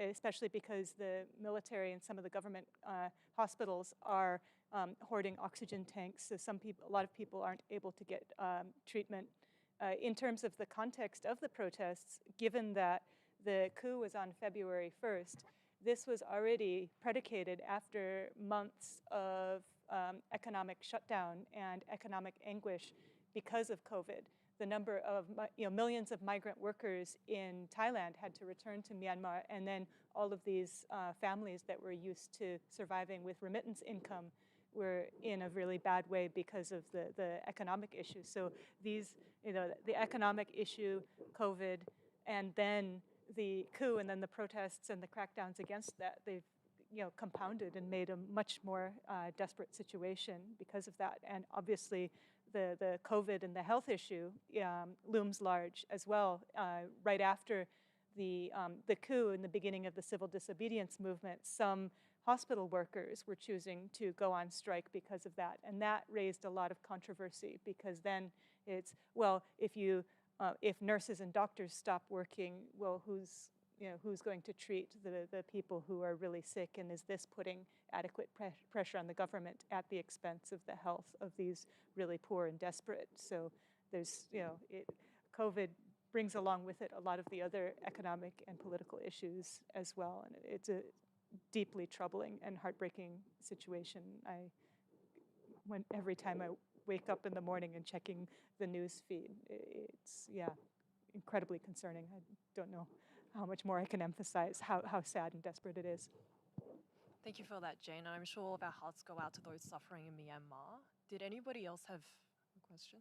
especially because the military and some of the government hospitals are hoarding oxygen tanks. So a lot of people aren't able to get treatment. In terms of the context of the protests, given that the coup was on February 1st, this was already predicated after months of economic shutdown and economic anguish because of COVID. The number of millions of migrant workers in Thailand had to return to Myanmar, and then all of these families that were used to surviving with remittance income were in a really bad way because of the economic issues. So these, the economic issue, COVID, and then the coup, and then the protests and the crackdowns against that, they've compounded and made a much more desperate situation because of that. And obviously, the COVID and the health issue looms large as well. Right after the coup and the beginning of the civil disobedience movement, some hospital workers were choosing to go on strike because of that. And that raised a lot of controversy, because then it's, well, if nurses and doctors stop working, well, who's going to treat the people who are really sick, and is this putting adequate pressure on the government at the expense of the health of these really poor and desperate? So there's, COVID brings along with it a lot of the other economic and political issues as well, and it's a deeply troubling and heartbreaking situation. Every time I wake up in the morning and checking the news feed, it's, incredibly concerning. I don't know how much more I can emphasize how sad and desperate it is. Thank you for that, Jane. And I'm sure all of our hearts go out to those suffering in Myanmar. Did anybody else have a question?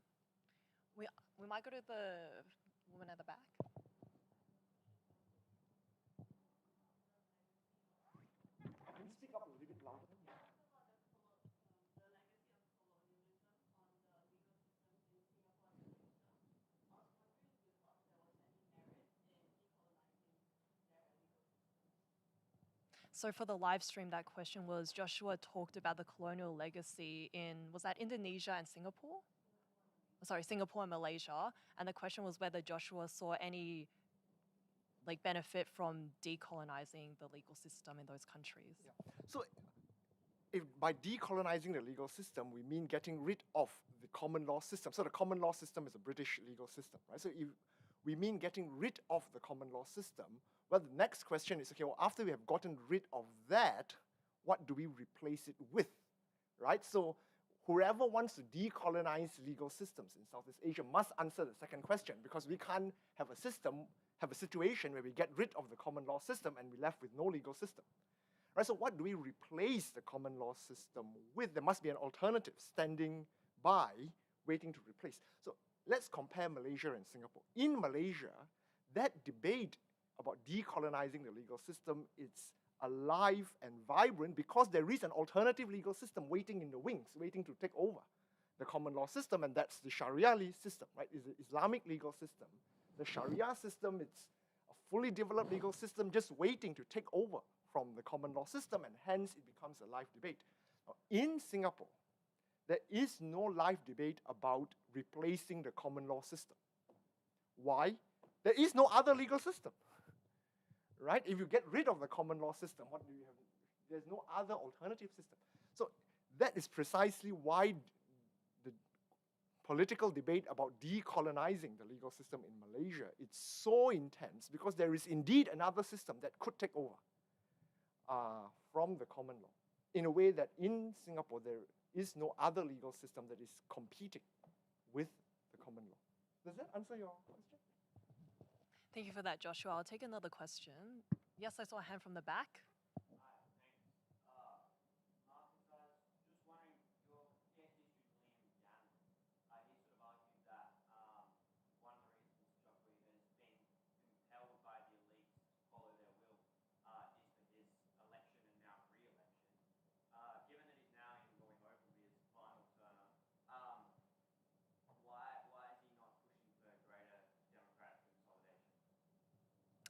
We might go to the woman at the back. Can you speak up a little bit louder? So for the live stream, that question was, Joshua talked about the colonial legacy was that Indonesia and Singapore? Sorry, Singapore and Malaysia. And the question was whether Joshua saw any benefit from decolonizing the legal system in those countries. Yeah. So if by decolonizing the legal system, we mean getting rid of the common law system. So the common law system is a British legal system, right? So if we mean getting rid of the common law system, well, the next question is, okay, well, after we have gotten rid of that, what do we replace it with, right? So whoever wants to decolonize legal systems in Southeast Asia must answer the second question, because we can't have a situation where we get rid of the common law system and we're left with no legal system, right? So what do we replace the common law system with? There must be an alternative standing by, waiting to replace. So let's compare Malaysia and Singapore. In Malaysia, that debate about decolonizing the legal system, it's alive and vibrant because there is an alternative legal system waiting in the wings, waiting to take over the common law system, and that's the Sharia system, right? It's the Islamic legal system. The Sharia system, it's a fully developed legal system just waiting to take over from the common law system, and hence it becomes a live debate. Now, in Singapore, there is no live debate about replacing the common law system. Why? There is no other legal system. Right? If you get rid of the common law system, what do you have? There's no other alternative system. So that is precisely why the political debate about decolonizing the legal system in Malaysia, it's so intense, because there is indeed another system that could take over from the common law, in a way that in Singapore there is no other legal system that is competing with the common law. Does that answer your question? Thank you for that, Joshua. I'll take another question. Yes, I saw a hand from the back.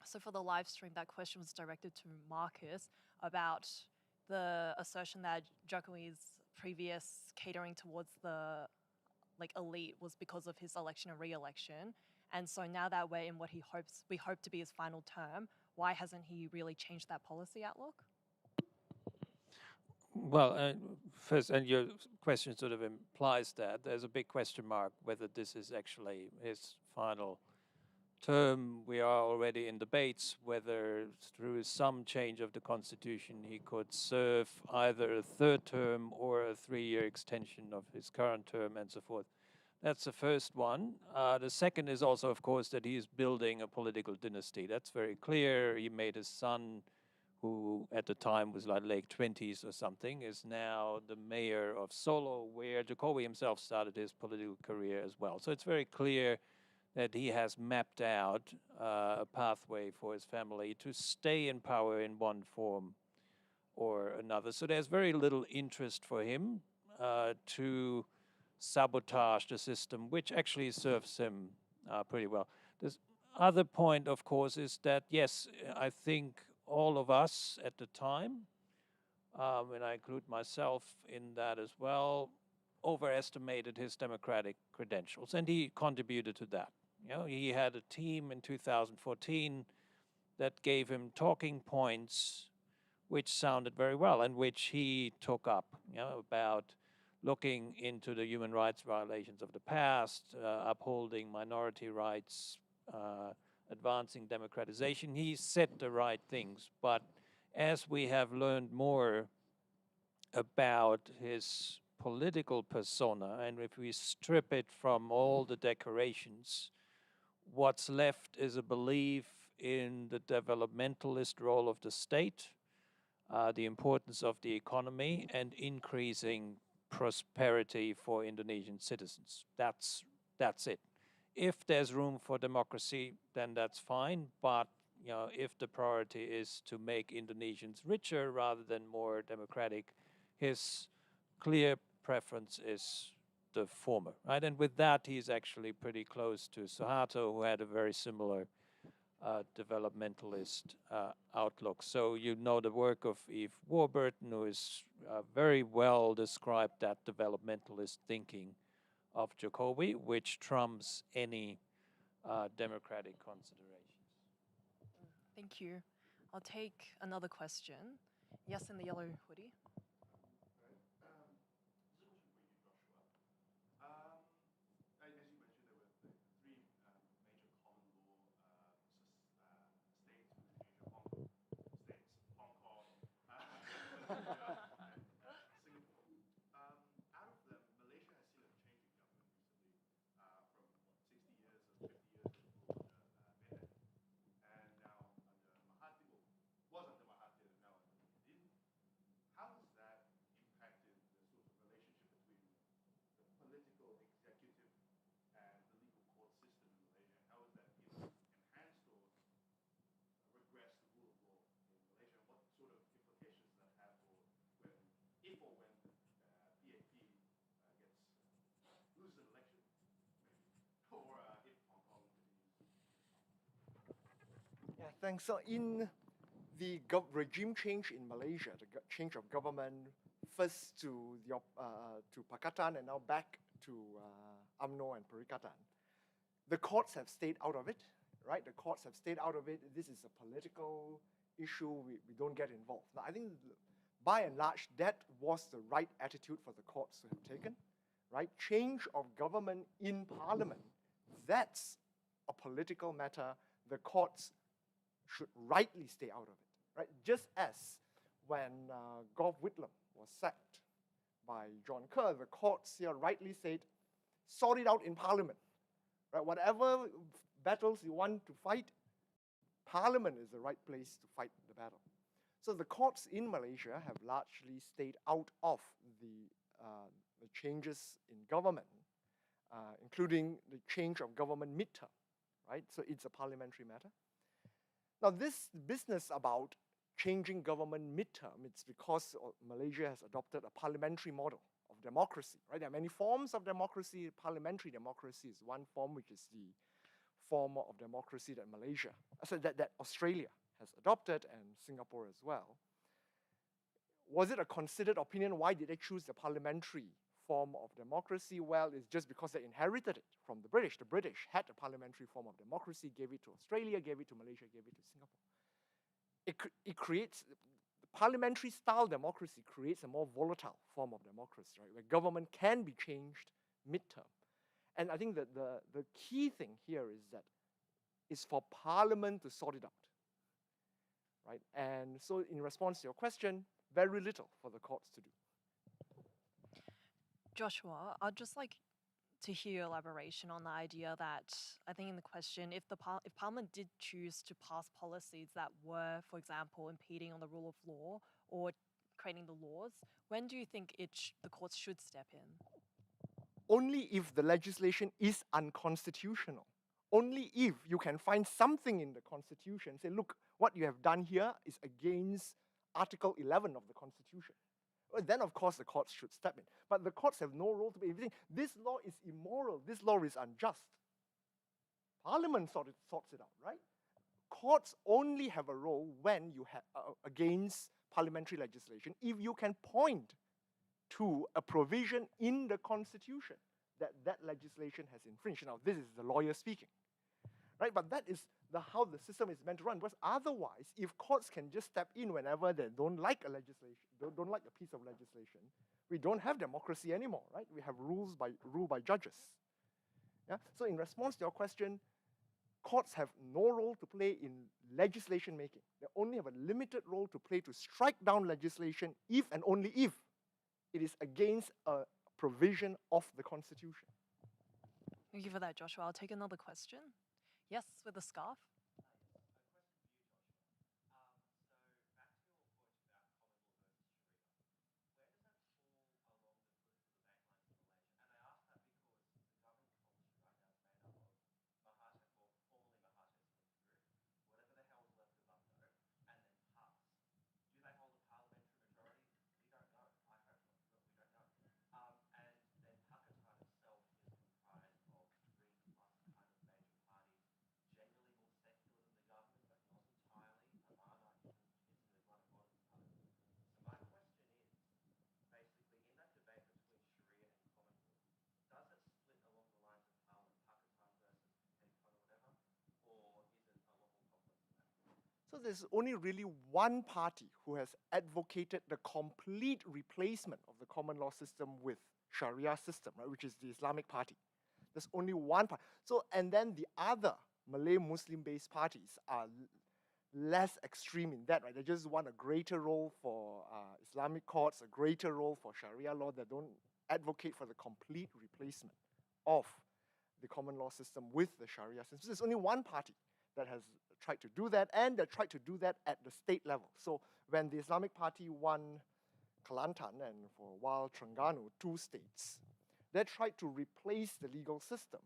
So for the live stream, that question was directed to Marcus about the assertion that Jokowi's previous catering towards the elite was because of his election and re-election. And so now that we're in what we hope to be his final term, why hasn't he really changed that policy outlook? Well, first, and your question sort of implies that there's a big question mark whether this is actually his final term. We are already in debates whether through some change of the constitution he could serve either a third term or a 3-year extension of his current term and so forth. That's the first one. The second is also, of course, that he is building a political dynasty. That's very clear. He made his son, who at the time was like late 20s or something, is now the mayor of Solo, where Jokowi himself started his political career as well. So it's very clear that he has mapped out a pathway for his family to stay in power in one form or another. So there's very little interest for him to sabotage the system, which actually serves him pretty well. The other point, of course, is that, yes, I think all of us at the time, and I include myself in that as well, overestimated his democratic credentials, and he contributed to that. You know, he had a team in 2014 that gave him talking points which sounded very well and which he took up, you know, about looking into the human rights violations of the past, upholding minority rights, advancing democratization. He said the right things, but as we have learned more about his political persona, and if we strip it from all the decorations, what's left is a belief in the developmentalist role of the state, the importance of the economy, and increasing prosperity for Indonesian citizens. That's it. If there's room for democracy, then that's fine. But you know, if the priority is to make Indonesians richer rather than more democratic, his clear preference is the former, right? And with that, he's actually pretty close to Suharto, who had a very similar developmentalist outlook. So you know the work of Eve Warburton, who is very well described that developmentalist thinking of Jokowi, which trumps any democratic considerations. Thank you. I'll take another question. Yes, in the yellow hoodie. As you mentioned, there were the three major common law states within Asia: Hong Kong, Malaysia, and Singapore. Out of them, Malaysia has seen a change in government recently from 60 years or 50 years of rule under Meher, and now under Mahathir. Was under Mahathir, and now under Muhyiddin. How has that impacted the sort of relationship between the political executive and the legal court system in Malaysia, and how has that either enhanced or regressed the rule of law in Malaysia, and what sort of implications does that have for when, if or when PAP loses an election, maybe, or if Hong Kong continues? Yeah, thanks. So in the regime change in Malaysia, the change of government first to Pakatan and now back to UMNO and Perikatan, the courts have stayed out of it, right? The courts have stayed out of it. This is a political issue. We don't get involved. Now, I think by and large, that was the right attitude for the courts to have taken, right? Change of government in parliament, that's a political matter. The courts should rightly stay out of it, right? Just as when Gough Whitlam was sacked by John Kerr, the courts here rightly said, sort it out in parliament, right? Whatever battles you want to fight, parliament is the right place to fight the battle. So the courts in Malaysia have largely stayed out of the changes in government, including the change of government midterm, right? So it's a parliamentary matter. Now, this business about changing government midterm, it's because Malaysia has adopted a parliamentary model of democracy, right? There are many forms of democracy. Parliamentary democracy is one form, which is the form of democracy that Malaysia, so that Australia has adopted, and Singapore as well. Was it a considered opinion? Why did they choose the parliamentary form of democracy. Well, it's just because they inherited it from the British. The British had a parliamentary form of democracy, gave it to Australia, gave it to Malaysia, gave it to Singapore. It creates, parliamentary style democracy creates a more volatile form of democracy, right, where government can be changed midterm. And I think that the key thing here is that it's for Parliament to sort it out, right? And so in response to your question, very little for the courts to do. Joshua, I'd just like to hear your elaboration on the idea that I think in the question, if Parliament did choose to pass policies that were, for example, impeding on the rule of law or creating the laws, when do you think the courts should step in? Only if the legislation is unconstitutional. Only if you can find something in the Constitution, say, look, what you have done here is against Article 11 of the Constitution. Well, then, of course, the courts should step in. But the courts have no role to play. If you think this law is immoral, this law is unjust, Parliament sorts it out, right? Courts only have a role when you have against parliamentary legislation if you can point to a provision in the Constitution that legislation has infringed. Now, this is the lawyer speaking, right? But that is how the system is meant to run. Because otherwise, if courts can just step in whenever they don't like a legislation, don't like a piece of legislation, we don't have democracy anymore, right? We have ruled by judges. Yeah? So in response to your question, courts have no role to play in legislation making. They only have a limited role to play to strike down legislation if and only if it is against a provision of the Constitution. Thank you for that, Joshua. I'll take another question. Yes, with a scarf. So there's only really one party who has advocated the complete replacement of the common law system with Sharia system, right, which is the Islamic Party. There's only one party. So, and then the other Malay Muslim-based parties are less extreme in that, right? They just want a greater role for Islamic courts, a greater role for Sharia law. They don't advocate for the complete replacement of the common law system with the Sharia system. So there's only one party that has tried to do that, and they tried to do that at the state level. So when the Islamic Party won Kelantan and for a while Terengganu, 2 states, they tried to replace the legal system,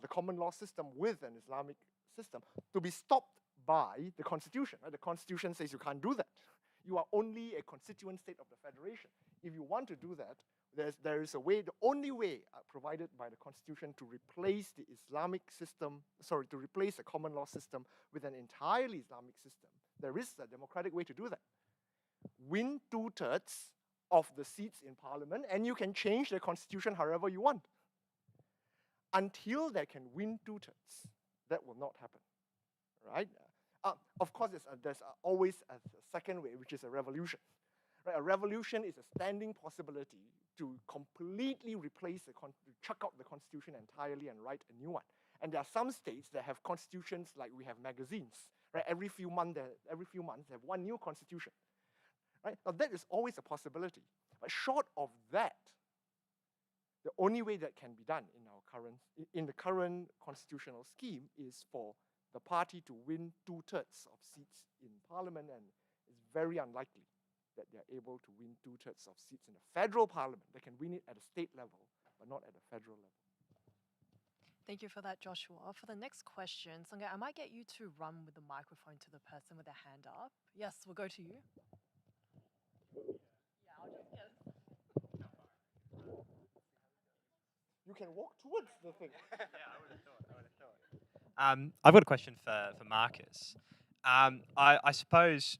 the common law system, with an Islamic system to be stopped by the Constitution. Right? The Constitution says you can't do that. You are only a constituent state of the federation. If you want to do that, there is a way, the only way provided by the Constitution to replace the Islamic system, to replace the common law system with an entirely Islamic system. There is a democratic way to do that. Win 2/3 of the seats in parliament, and you can change the Constitution however you want. Until they can win 2/3, that will not happen, right? Of course, there's always a second way, which is a revolution. Right? A revolution is a standing possibility to completely replace to chuck out the Constitution entirely and write a new one. And there are some states that have constitutions like we have magazines. Right? Every few months, they have one new constitution. Right? Now that is always a possibility. But short of that, the only way that can be done in the current constitutional scheme is for the party to win 2/3 of seats in parliament, and it's very unlikely that they're able to win 2/3 of seats in the federal parliament. They can win it at a state level, but not at a federal level. Thank you for that, Joshua. For the next question, Sangay, I might get you to run with the microphone to the person with their hand up. Yes, we'll go to you. Yeah, I'll just get. You can walk towards the thing. Yeah, I would have thought. I've got a question for Marcus. I suppose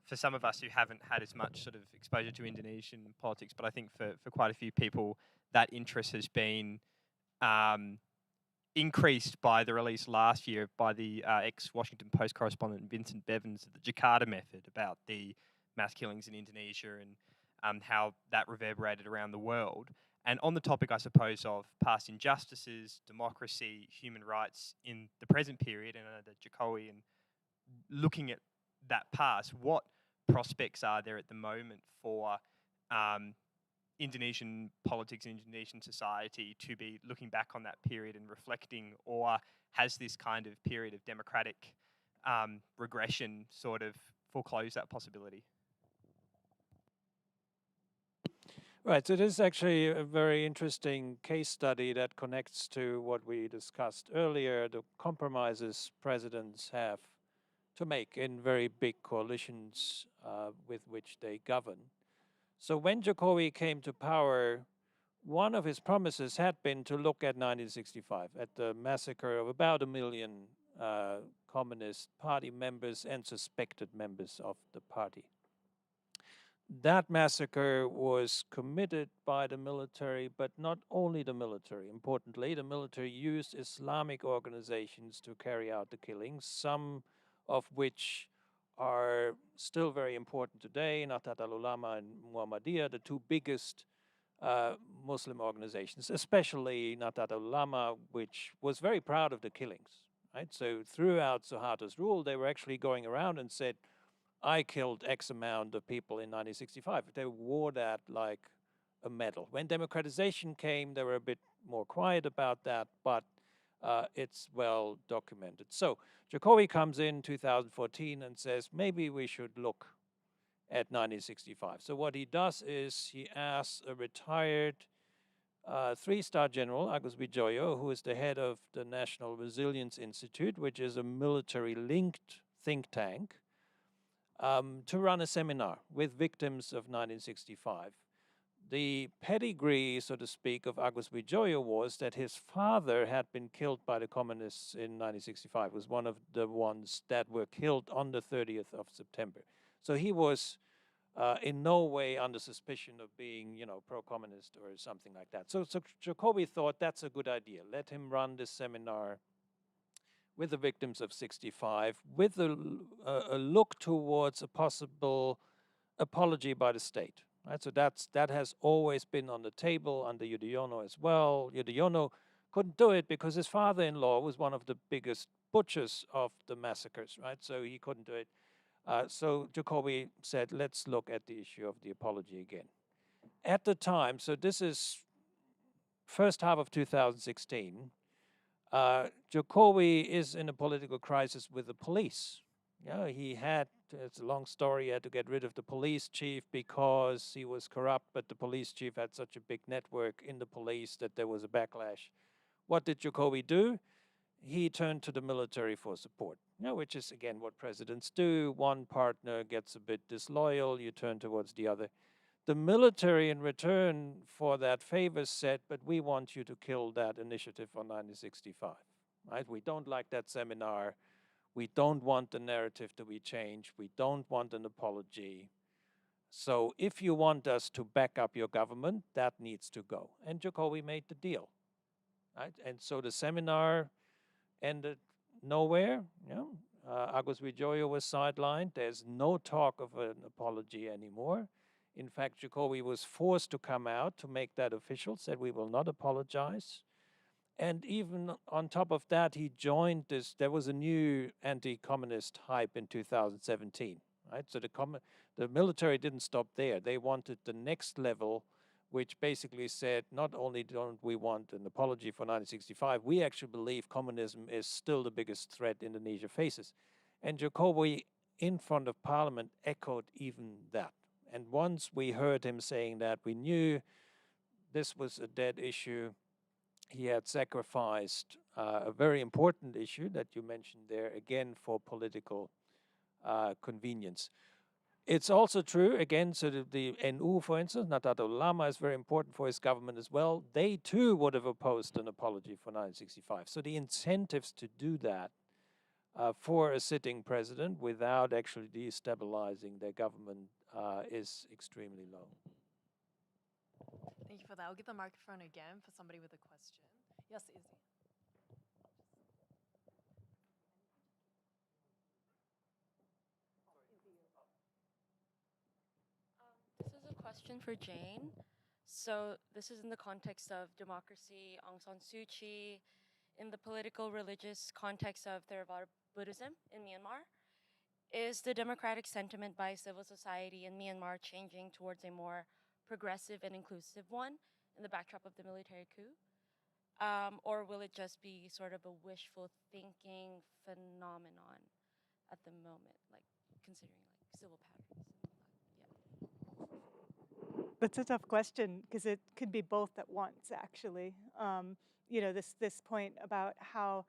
for some of us who haven't had as much sort of exposure to Indonesian politics, but I think for quite a few people, that interest has been increased by the release last year by the ex-Washington Post correspondent Vincent Bevins of the Jakarta Method about the mass killings in Indonesia and how that reverberated around the world. And on the topic, I suppose, of past injustices, democracy, human rights in the present period, and the Jokowi, and looking at that past, what prospects are there at the moment for Indonesian politics and Indonesian society to be looking back on that period and reflecting, or has this kind of period of democratic regression sort of foreclosed that possibility? Right, so this is actually a very interesting case study that connects to what we discussed earlier, the compromises presidents have to make in very big coalitions with which they govern. So when Jokowi came to power, one of his promises had been to look at 1965, at the massacre of about 1 million Communist Party members and suspected members of the party. That massacre was committed by the military, but not only the military. Importantly, the military used Islamic organizations to carry out the killings, some of which are still very important today, Nahdlatul Ulama and Muhammadiyah, the two biggest Muslim organizations, especially Nahdlatul Ulama, which was very proud of the killings. Right? So throughout Suharto's rule, they were actually going around and said, I killed X amount of people in 1965. They wore that like a medal. When democratization came, they were a bit more quiet about that, but it's well documented. So Jokowi comes in 2014 and says, maybe we should look at 1965. So what he does is he asks a retired 3-star general, Agus Wijoyo, who is the head of the National Resilience Institute, which is a military-linked think tank, to run a seminar with victims of 1965. The pedigree, so to speak, of Agus Wijoyo was that his father had been killed by the communists in 1965, was one of the ones that were killed on the 30th of September. So he was in no way under suspicion of being, pro-communist or something like that. So Jokowi thought that's a good idea. Let him run this seminar with the victims of 65, with a look towards a possible apology by the state. Right? So that has always been on the table under Yudhoyono as well. Yudhoyono couldn't do it because his father-in-law was one of the biggest butchers of the massacres, right? So he couldn't do it. So Jokowi said, let's look at the issue of the apology again. At the time, so this is first half of 2016, Jokowi is in a political crisis with the police. He had, it's a long story, he had to get rid of the police chief because he was corrupt, but the police chief had such a big network in the police that there was a backlash. What did Jokowi do? He turned to the military for support, which is, again, what presidents do. One partner gets a bit disloyal, you turn towards the other. The military, in return for that favor, said, but we want you to kill that initiative on 1965. Right? We don't like that seminar. We don't want the narrative to be changed. We don't want an apology. So if you want us to back up your government, that needs to go. And Jokowi made the deal. Right? And so the seminar ended nowhere. Agus Wijoyo was sidelined. There's no talk of an apology anymore. In fact, Jokowi was forced to come out to make that official, said we will not apologize. And even on top of that, he joined this, there was a new anti-communist hype in 2017, right? So the military didn't stop there. They wanted the next level, which basically said, not only don't we want an apology for 1965, we actually believe communism is still the biggest threat Indonesia faces. And Jokowi, in front of parliament, echoed even that. And once we heard him saying that, we knew this was a dead issue. He had sacrificed a very important issue that you mentioned there, again, for political convenience. It's also true, again, so the NU, for instance, Nahdlatul Ulama is very important for his government as well. They too would have opposed an apology for 1965. So the incentives to do that for a sitting president without actually destabilizing their government is extremely low. Thank you for that. I'll give the microphone again for somebody with a question. Yes, Izzy. This is a question for Jane. So this is in the context of democracy, Aung San Suu Kyi, in the political religious context of Theravada Buddhism in Myanmar. Is the democratic sentiment by civil society in Myanmar changing towards a more progressive and inclusive one in the backdrop of the military coup? Or will it just be sort of a wishful thinking phenomenon at the moment, like considering like civil patterns and all that? Yeah. That's a tough question because it could be both at once, actually. You know, this point about how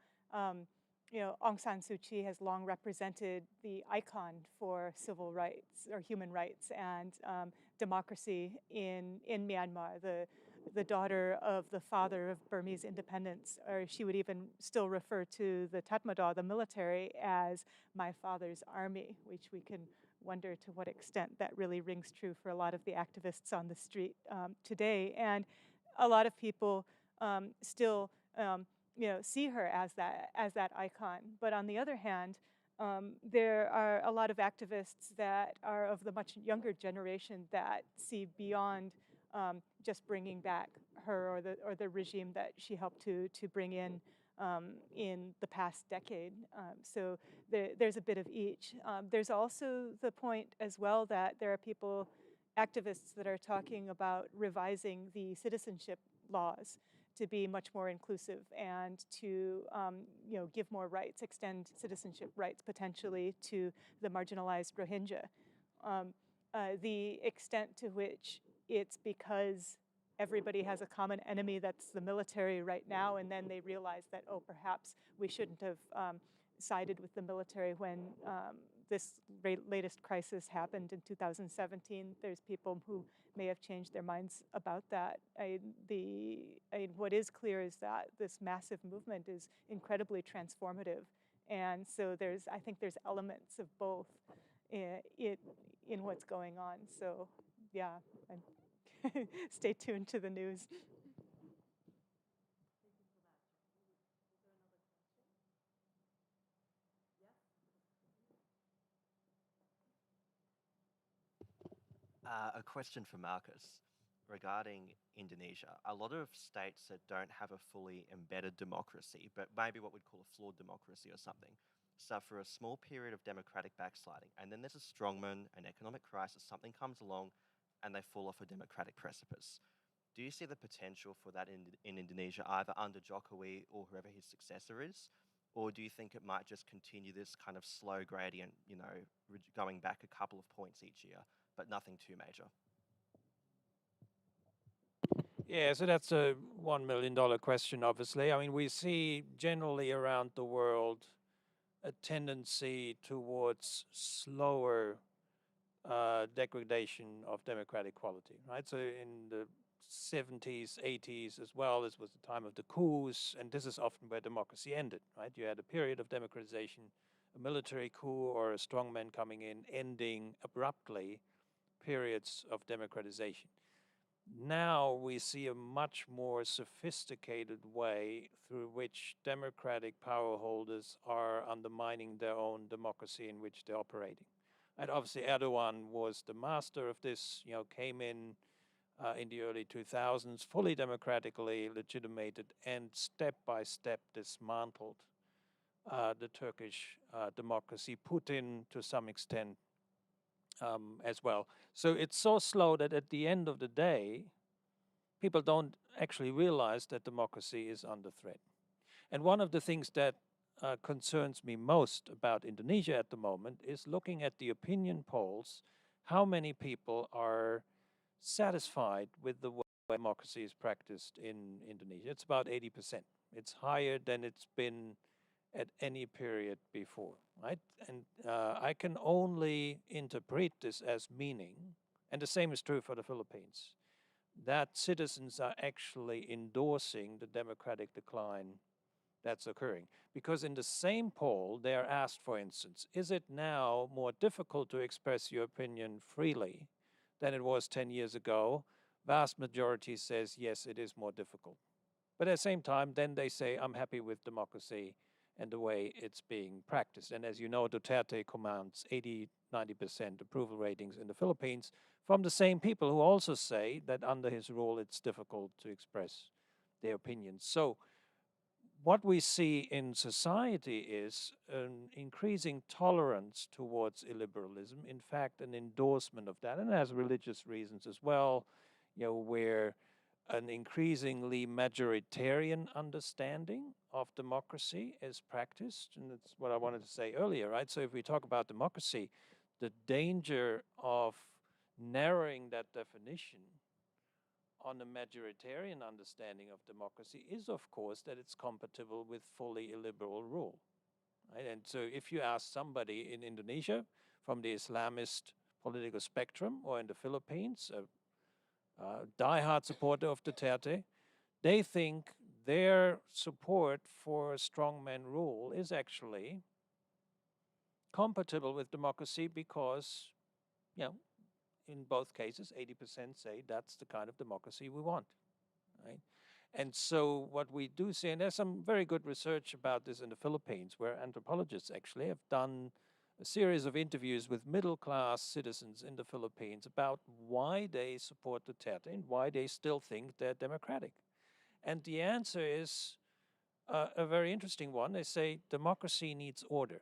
you know, Aung San Suu Kyi has long represented the icon for civil rights or human rights and democracy in Myanmar, the daughter of the father of Burmese independence, or she would even still refer to the Tatmadaw, the military, as my father's army, which we can wonder to what extent that really rings true for a lot of the activists on the street today. And a lot of people still you know, see her as that icon. But on the other hand, there are a lot of activists that are of the much younger generation that see beyond just bringing back her or the regime that she helped to bring in the past decade. So there's a bit of each. There's also the point as well that there are people, activists, that are talking about revising the citizenship laws to be much more inclusive and to you know, give more rights, extend citizenship rights potentially to the marginalized Rohingya. The extent to which it's because everybody has a common enemy that's the military right now, and then they realize that, oh, perhaps we shouldn't have sided with the military when this latest crisis happened in 2017. There's people who may have changed their minds about that. What is clear is that this massive movement is incredibly transformative. And so I think there's elements of both in what's going on. So yeah, stay tuned to the news. A question for Marcus regarding Indonesia. A lot of states that don't have a fully embedded democracy, but maybe what we'd call a flawed democracy or something, suffer a small period of democratic backsliding. And then there's a strongman, an economic crisis, something comes along, and they fall off a democratic precipice. Do you see the potential for that in Indonesia, either under Jokowi or whoever his successor is? Or do you think it might just continue this kind of slow gradient, you know, going back a couple of points each year, but nothing too major? Yeah, so that's a $1 million question, obviously. I mean, we see generally around the world a tendency towards slower degradation of democratic quality, right? So in the 70s, 80s as well, this was the time of the coups, and this is often where democracy ended, right? You had a period of democratization, a military coup or a strongman coming in, ending abruptly periods of democratization. Now we see a much more sophisticated way through which democratic power holders are undermining their own democracy in which they're operating. And obviously Erdogan was the master of this, you know, came in the early 2000s, fully democratically legitimated and step by step dismantled the Turkish democracy, Putin to some extent as well. So it's so slow that at the end of the day, people don't actually realize that democracy is under threat. And one of the things that concerns me most about Indonesia at the moment is looking at the opinion polls, how many people are satisfied with the way democracy is practiced in Indonesia. It's about 80%. It's higher than it's been at any period before, right? And I can only interpret this as meaning, and the same is true for the Philippines, that citizens are actually endorsing the democratic decline that's occurring. Because in the same poll, they are asked, for instance, is it now more difficult to express your opinion freely than it was 10 years ago? Vast majority says, yes, it is more difficult. But at the same time, then they say, I'm happy with democracy and the way it's being practiced. And as you know, Duterte commands 80, 90% approval ratings in the Philippines from the same people who also say that under his rule, it's difficult to express their opinions. So what we see in society is an increasing tolerance towards illiberalism, in fact, an endorsement of that, and it has religious reasons as well, where an increasingly majoritarian understanding of democracy is practiced, and that's what I wanted to say earlier, right? So if we talk about democracy, the danger of narrowing that definition on a majoritarian understanding of democracy is, of course, that it's compatible with fully illiberal rule, right? And so if you ask somebody in Indonesia from the Islamist political spectrum or in the Philippines, diehard supporter of Duterte, they think their support for strongman rule is actually compatible with democracy because, in both cases, 80% say that's the kind of democracy we want, right? And so what we do see, and there's some very good research about this in the Philippines, where anthropologists actually have done a series of interviews with middle-class citizens in the Philippines about why they support Duterte and why they still think they're democratic. And the answer is a very interesting one. They say democracy needs order.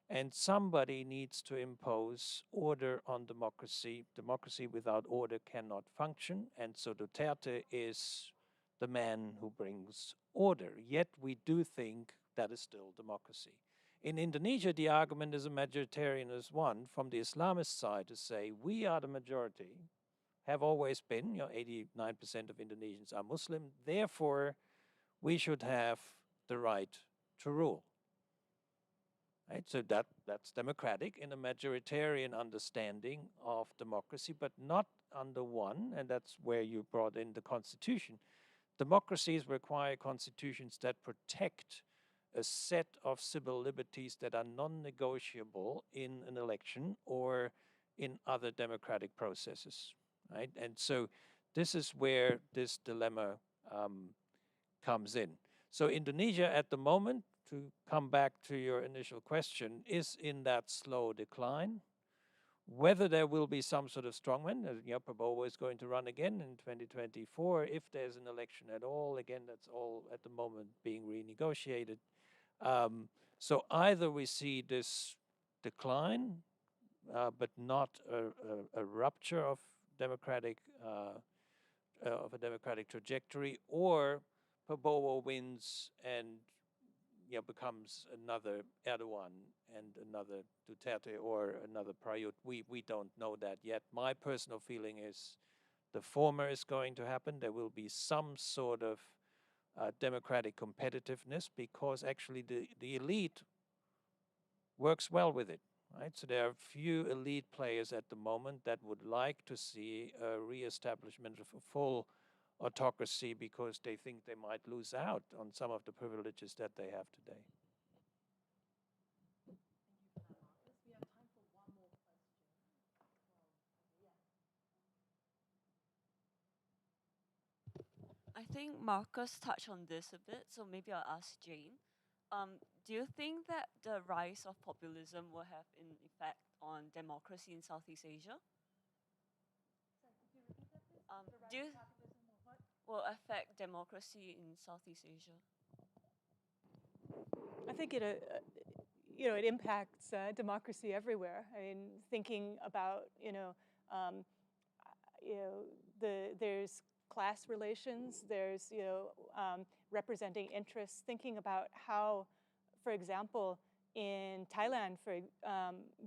And somebody needs to impose order on democracy. Democracy without order cannot function. And so Duterte is the man who brings order. Yet we do think that is still democracy. In Indonesia, the argument is a majoritarianist one from the Islamist side to say, we are the majority, have always been, 89% of Indonesians are Muslim, therefore we should have the right to rule. Right? So that's democratic in a majoritarian understanding of democracy, but not under one, and that's where you brought in the constitution. Democracies require constitutions that protect a set of civil liberties that are non-negotiable in an election or in other democratic processes, right? And so this is where this dilemma comes in. So Indonesia at the moment, to come back to your initial question, is in that slow decline. Whether there will be some sort of strongman, Prabowo is going to run again in 2024. If there's an election at all, again, that's all at the moment being renegotiated. So either we see this decline, but not a rupture of democratic of a democratic trajectory, or Prabowo wins and becomes another Erdogan and another Duterte or another Prayut. We don't know that yet. My personal feeling is the former is going to happen. There will be some sort of democratic competitiveness because actually the elite works well with it, right? So there are few elite players at the moment that would like to see a reestablishment of a full autocracy because they think they might lose out on some of the privileges that they have today. I think Marcus touched on this a bit, so maybe I'll ask Jane. Do you think that the rise of populism will have an effect on democracy in Southeast Asia? Do you will affect democracy in Southeast Asia? I think it impacts democracy everywhere. I mean, thinking about there's class relations, there's representing interests. Thinking about how, for example, in Thailand,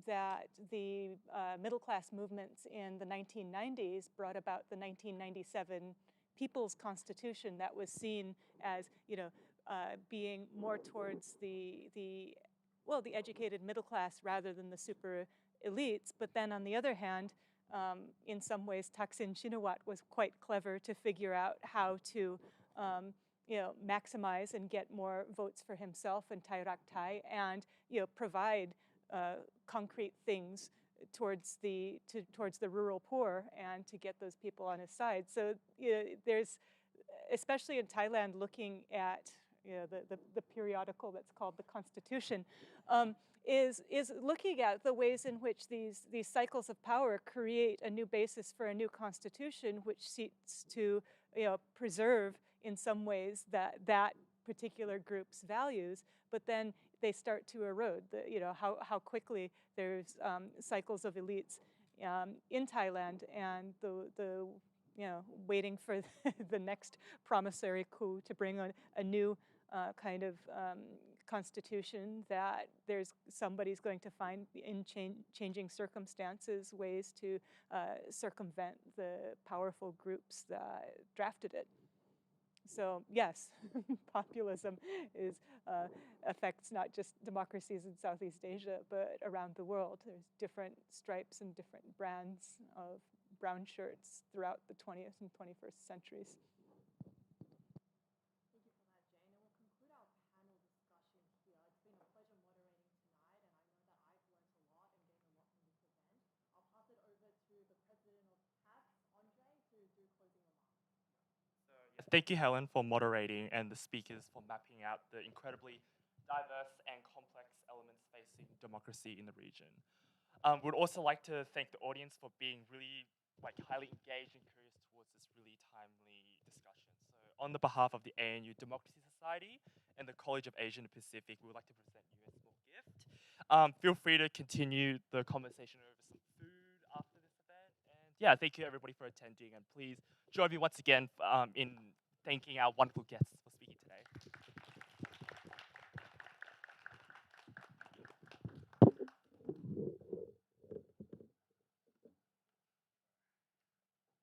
that the middle class movements in the 1990s brought about the 1997 People's Constitution that was seen as being more towards the educated middle class rather than the super elites. But then on the other hand, in some ways, Thaksin Shinawatra was quite clever to figure out how to maximize and get more votes for himself and Thai Rak Thai, and provide concrete things towards the rural poor and to get those people on his side. So there's, especially in Thailand, looking at the periodical that's called the Constitution, is looking at the ways in which these cycles of power create a new basis for a new constitution, which seeks to preserve in some ways that particular group's values, but then they start to erode. How quickly there's cycles of elites in Thailand, and the waiting for the next promissory coup to bring a new kind of constitution that somebody's going to find in changing circumstances ways to circumvent the powerful groups that drafted it. So yes, populism affects not just democracies in Southeast Asia, but around the world. There's different stripes and different brands of brown shirts throughout the 20th and 21st centuries. Thank you, Helen, for moderating, and the speakers for mapping out the incredibly diverse and complex elements facing democracy in the region. We'd also like to thank the audience for being really highly engaged and curious towards this really timely discussion. So on the behalf of the ANU Democracy Society and the College of Asia and Pacific, we would like to present you a small gift. Feel free to continue the conversation over some food after this event. And yeah, thank you everybody for attending, and please join me once again in thanking our wonderful guests.